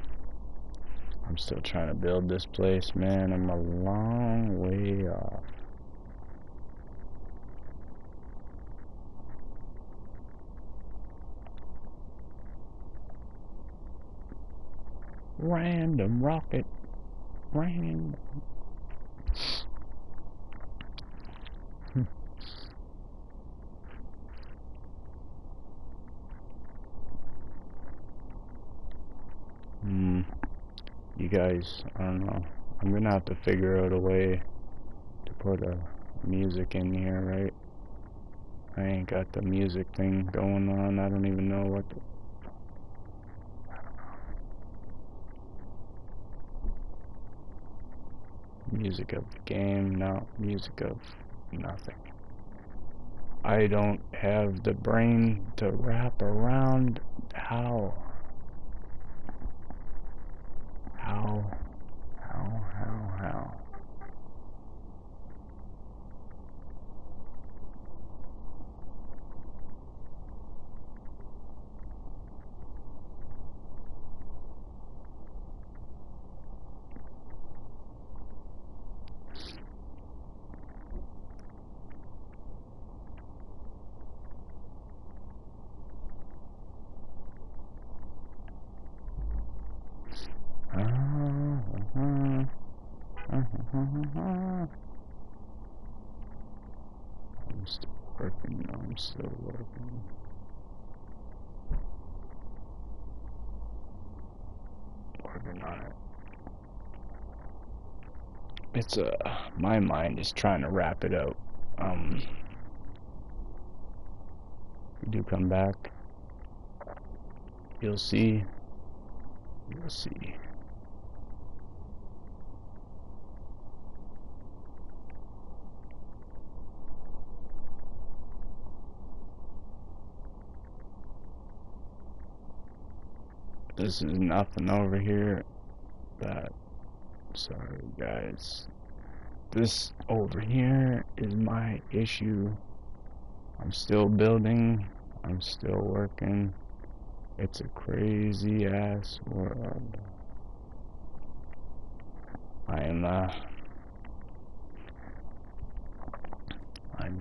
I'm still trying to build this place, man. I'm a long way off. Random rocket. Random. You guys, I don't know. I'm gonna have to figure out a way to put a music in here, right? I ain't got the music thing going on. I don't even know what the... Music of the game, no. Music of nothing. I don't have the brain to wrap around how. I'm still working, I'm still working. Working on it. It's my mind is trying to wrap it out. If you do come back, you'll see. You'll see. This is nothing over here. Sorry guys. This over here is my issue. I'm still building. I'm still working. It's a crazy ass world. I'm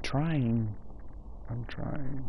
trying. I'm trying.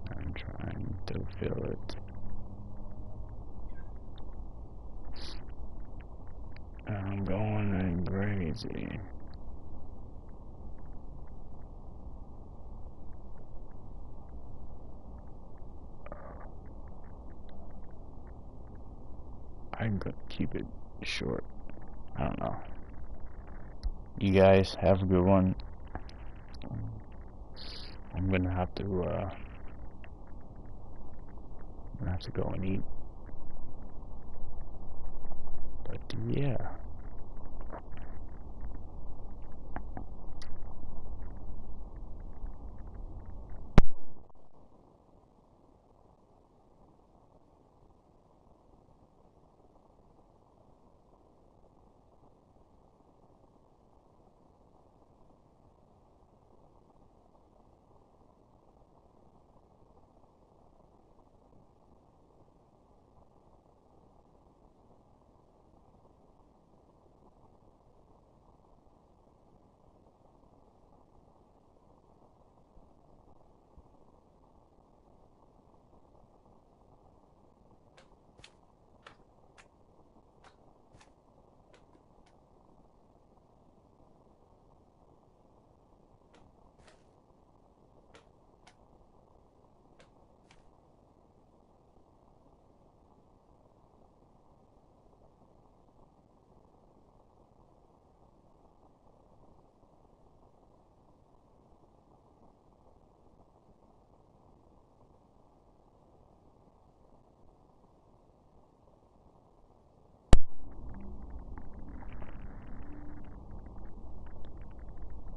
I'm trying to feel it. I'm going to grab Easy. I'm gonna keep it short. I don't know. You guys have a good one. I'm gonna have to go and eat. But yeah.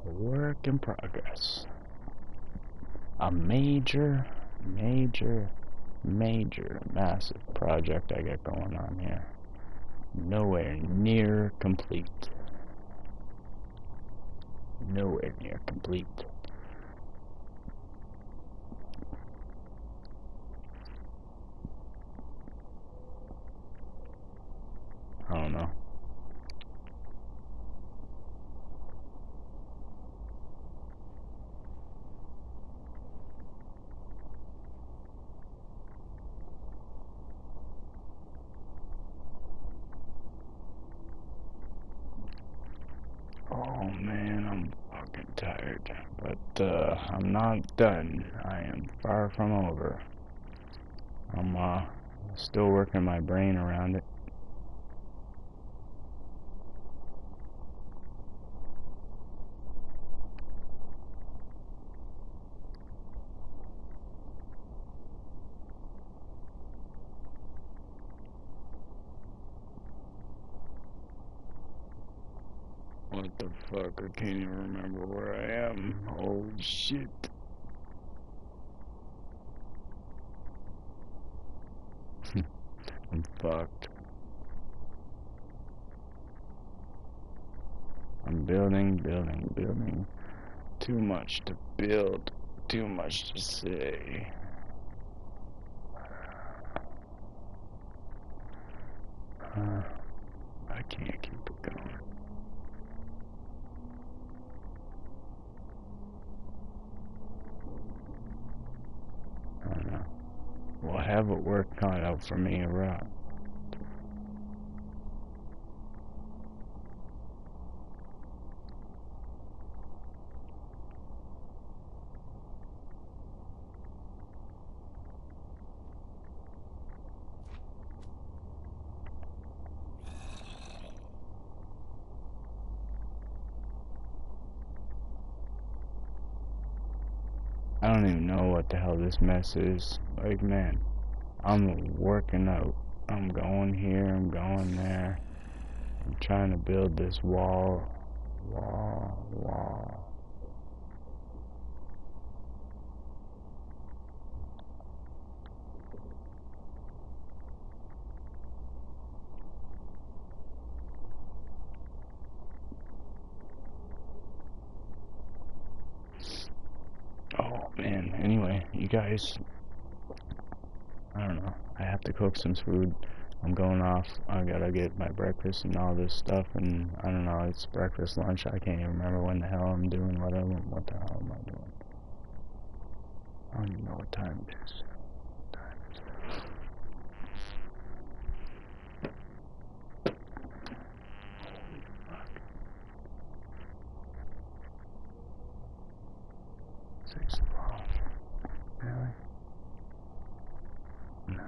A work in progress. A major, massive project I got going on here. Nowhere near complete. Nowhere near complete. I don't know. Oh man, I'm fucking tired. But I'm not done. I am far from over. I'm still working my brain around it. What the fuck? I can't even remember where I am. Oh shit. I'm fucked. I'm building. Too much to build. Too much to say. I can't keep it going. I don't know. Well, have it work cut out for me around. I don't even know what the hell this mess is. Like, man, I'm working out. I'm going here, I'm going there. I'm trying to build this wall. Oh, man. Anyway, you guys, I don't know. I have to cook some food. I'm going off. I gotta get my breakfast and all this stuff, and I don't know. It's breakfast, lunch. I can't even remember when the hell I'm doing what the hell am I doing? I don't even know what time it is. explode. Really? No.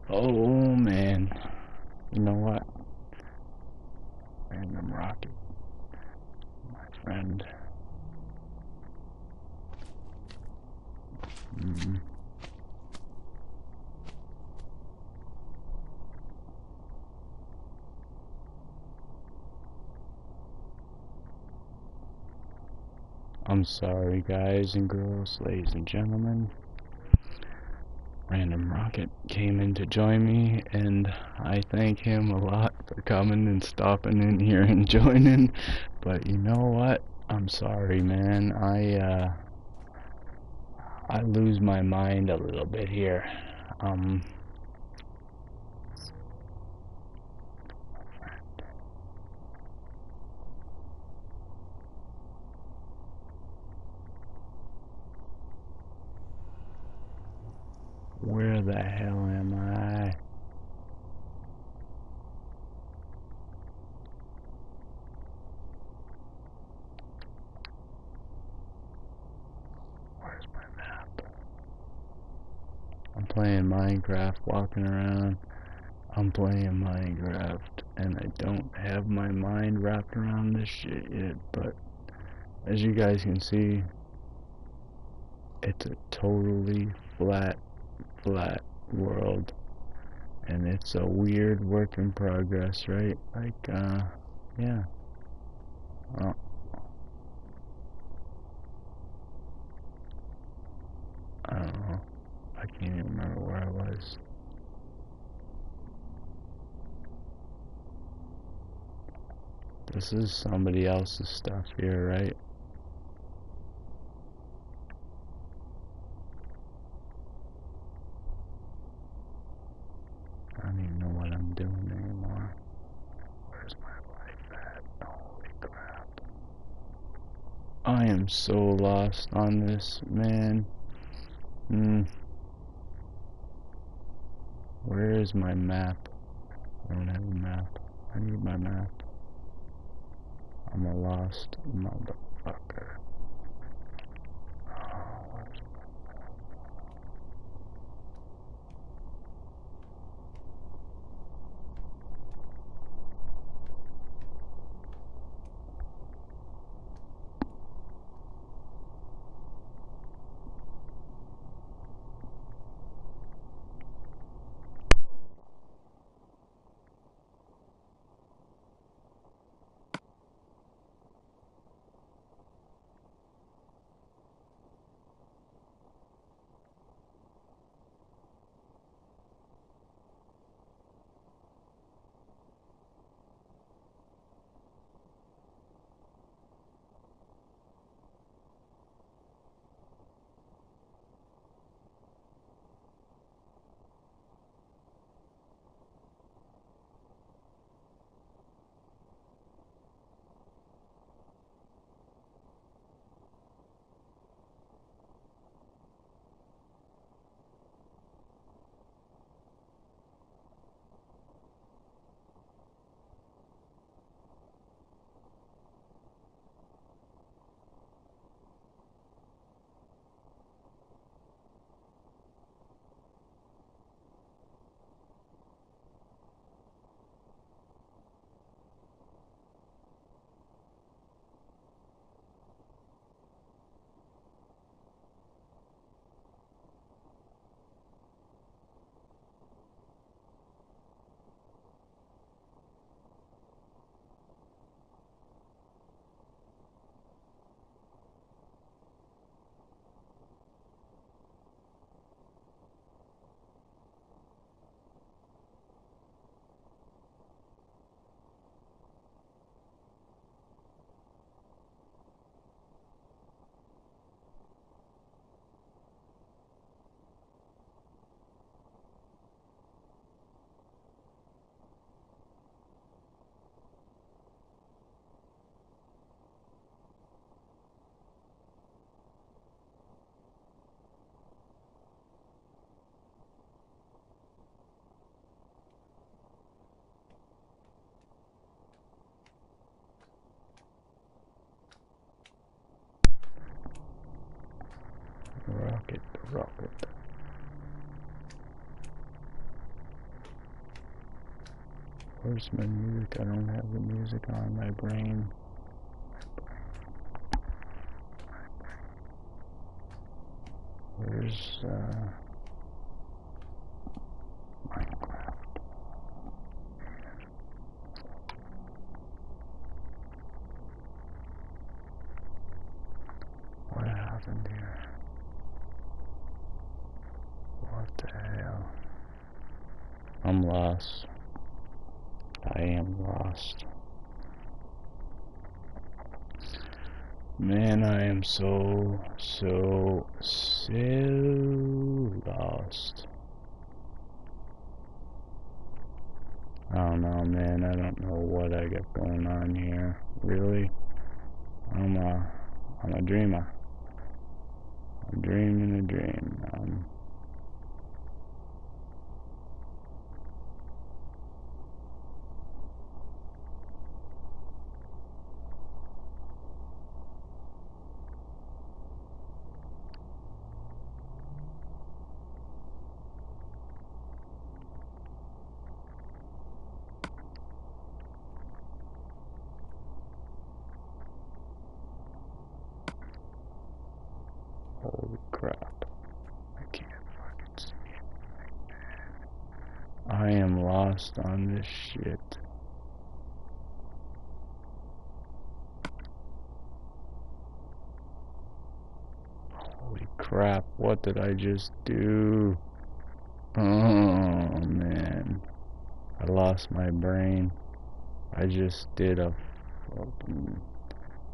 Oh man. You know what? Random rocket. My friend. I'm sorry, guys and girls, ladies and gentlemen. Random Rocket came in to join me, and I thank him a lot for coming and stopping in here and joining. But you know what? I'm sorry, man. I lose my mind a little bit here. Where the hell am I? Where's my map? I'm playing Minecraft, walking around. I'm playing Minecraft, and I don't have my mind wrapped around this shit yet, but as you guys can see, it's a totally flat world, and it's a weird work in progress, right? Like, yeah. Well, I don't know. I can't even remember where I was. This is somebody else's stuff here, right? I don't even know what I'm doing anymore. Where's my life at? Holy crap. I am so lost on this, man. Where is my map? I don't have a map. I need my map. I'm a lost motherfucker. rocket, rocket. Where's my music? I don't have the music on my brain. Where's Minecraft? What happened here? What the hell? I'm lost. I am lost. Man, I am so lost. I don't know, man. I don't know what I got going on here. Really? I'm a dreamer. I'm dreaming a dream. Holy crap. I can't fucking see anything, man. I am lost on this shit. Holy crap, what did I just do? Oh, man. I lost my brain. I just did a fucking...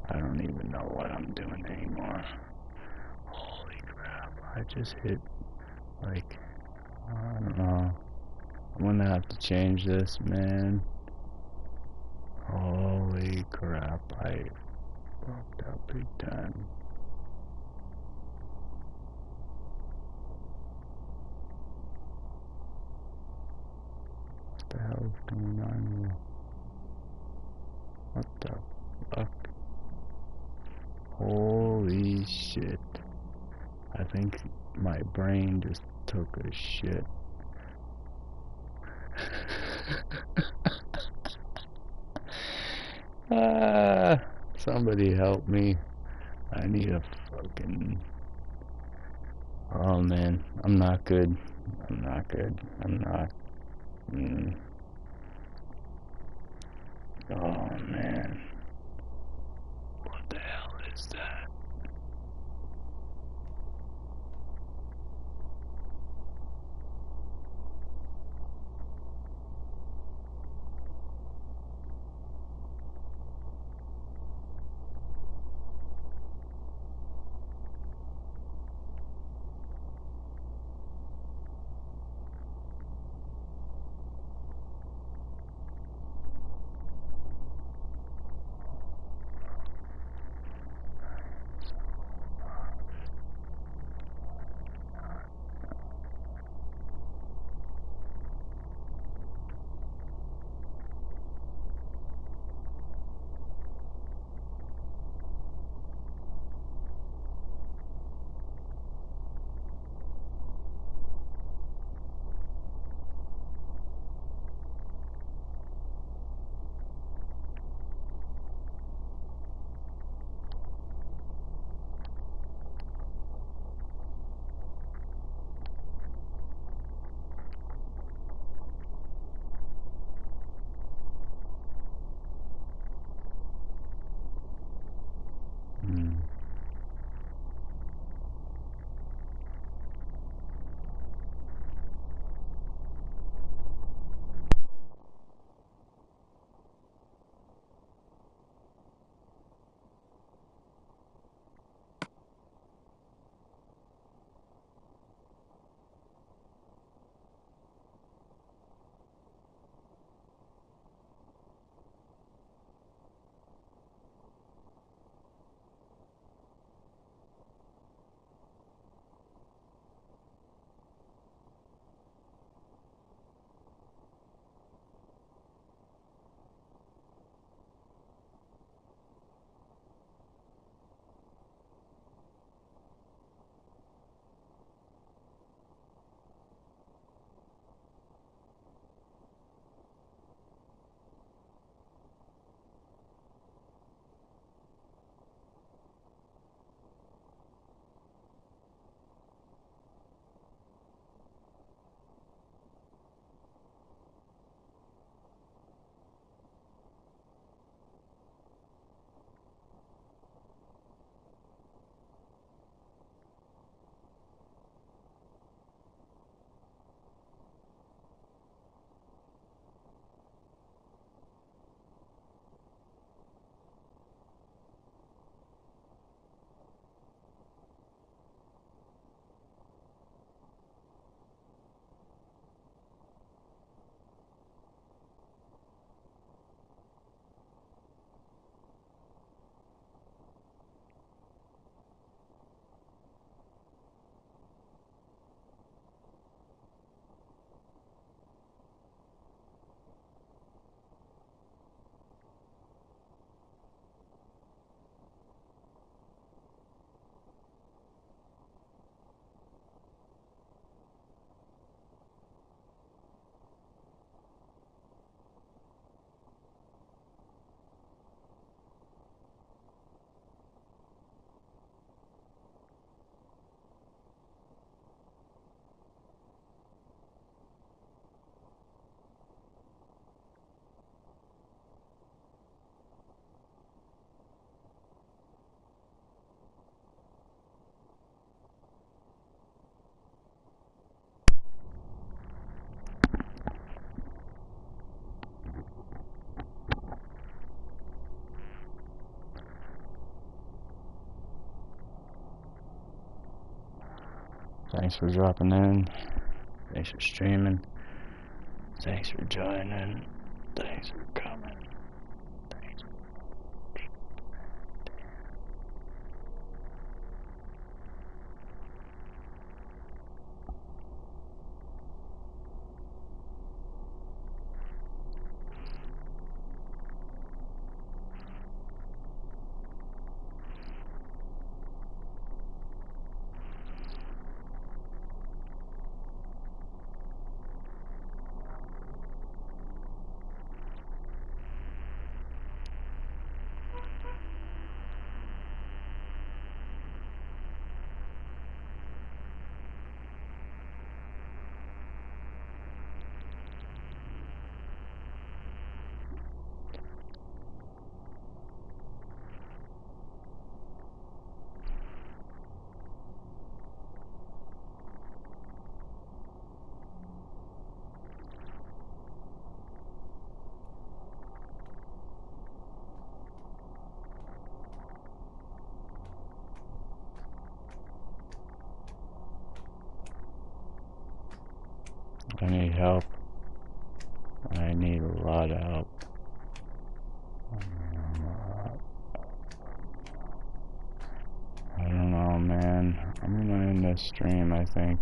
I don't even know what I'm doing anymore. Holy crap, I just hit, like, I don't know. I'm gonna have to change this, man. Holy crap, I fucked up big time. What the hell is going on here? What the fuck? Holy shit. I think my brain just took a shit. Somebody help me. I need a fucking... Oh man, I'm not good. I'm not good. I'm not... Oh man. What the hell is that? Thanks for dropping in. Thanks for streaming. Thanks for joining. Thanks for coming. Thanks. I need help. I need a lot of help. I don't know, man. I'm gonna end this stream, I think.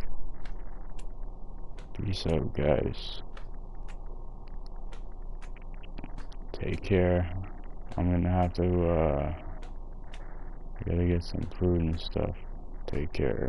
Peace out, guys. Take care. I'm gonna have to, I gotta get some food and stuff. Take care.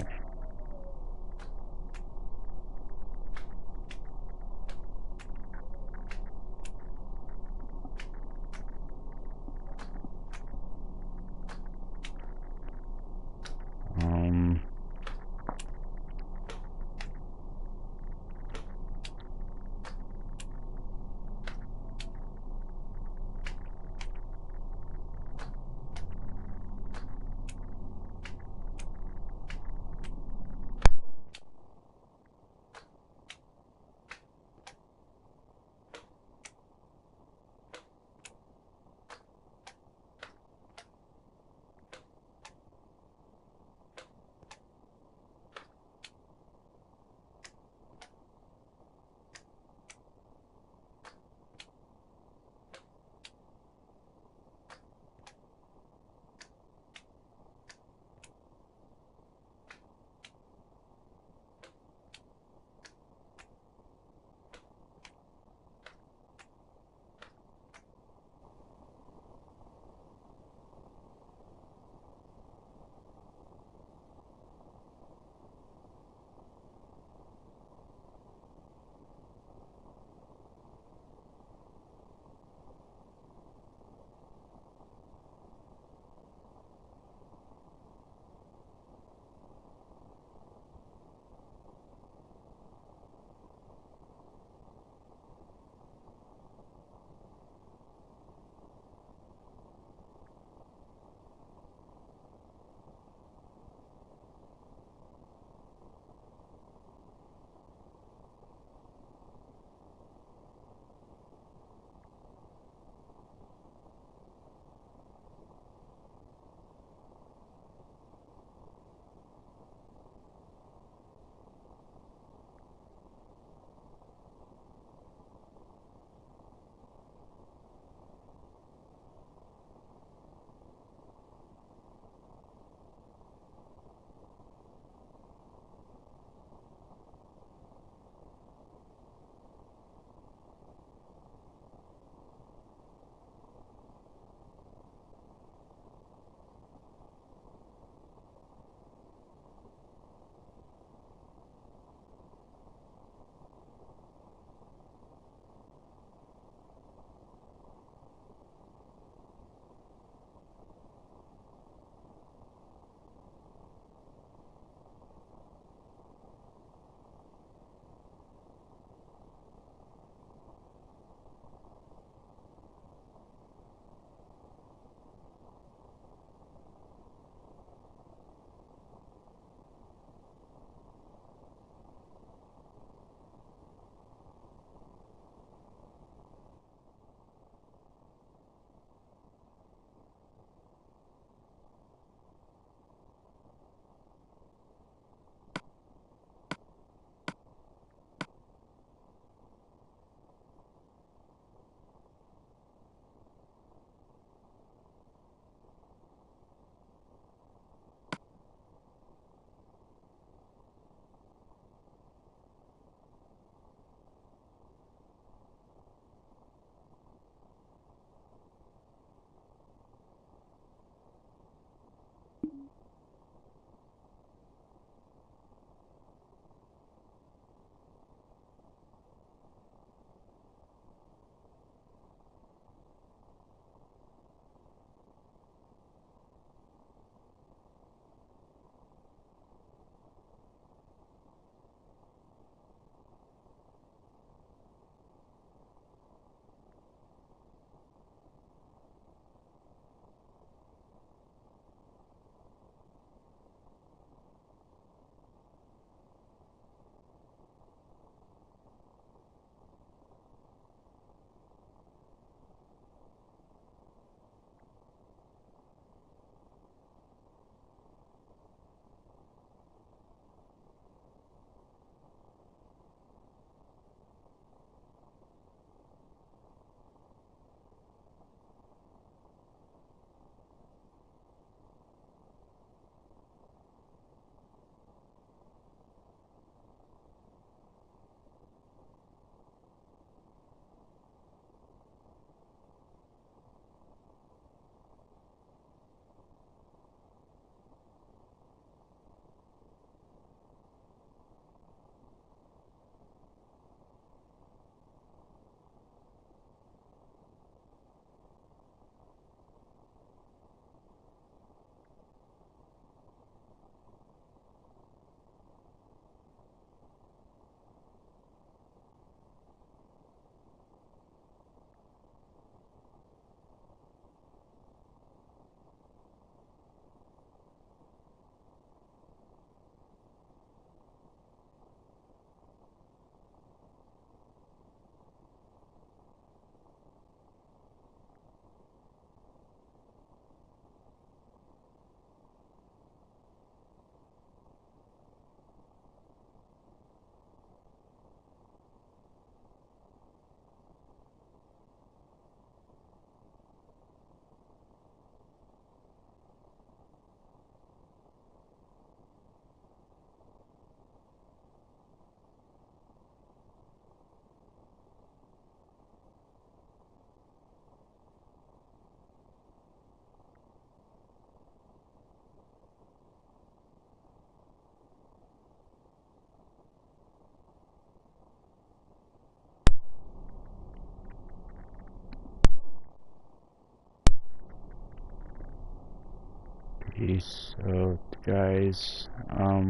Peace out, guys. Oh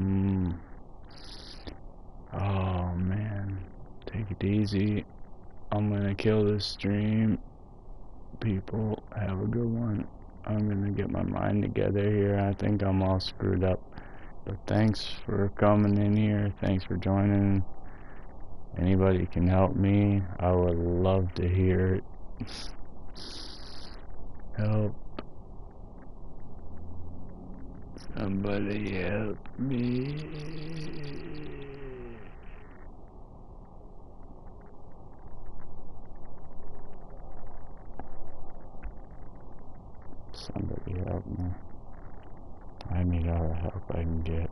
man, take it easy. I'm gonna kill this stream. People, have a good one. I'm gonna get my mind together here. I think I'm all screwed up. But thanks for coming in here. Thanks for joining. Anybody can help me, I would love to hear it. Help. Somebody help me. Somebody help me. I need all the help I can get.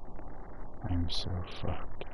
I'm so fucked.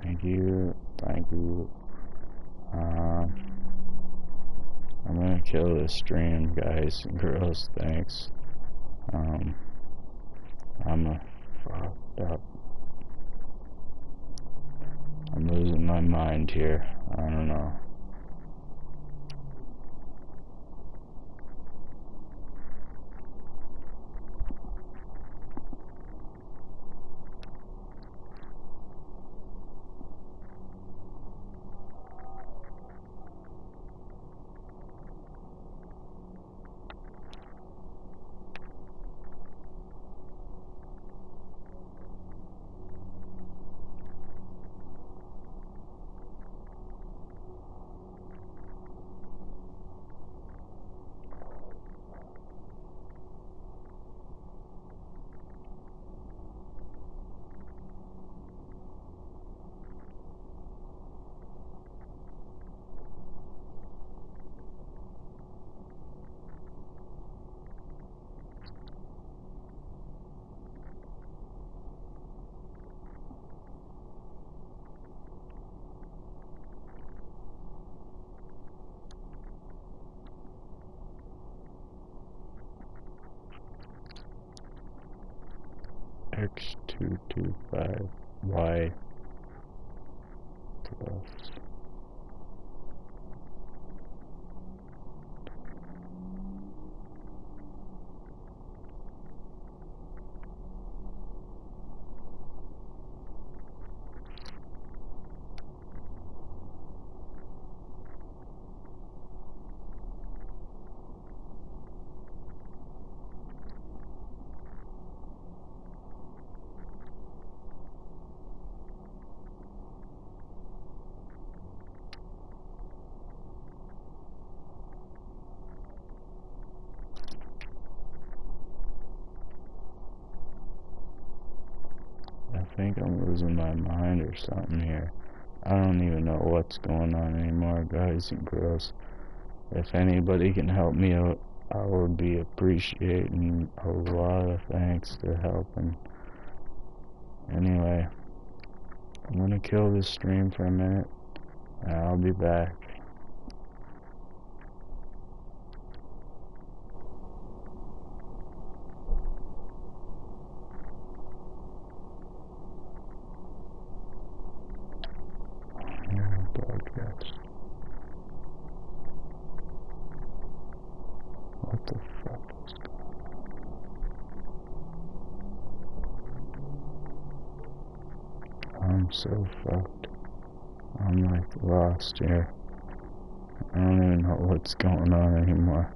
Thank you, thank you. I'm gonna kill this stream, guys and girls, thanks. I'm a fucked up. I'm losing my mind here. I don't know. X225Y plus. I think I'm losing my mind or something here. I don't even know what's going on anymore, guys and girls. If anybody can help me out, I would be appreciating a lot of thanks to helping. Anyway, I'm gonna kill this stream for a minute, and I'll be back. so fucked. I'm like lost here. I don't even know what's going on anymore.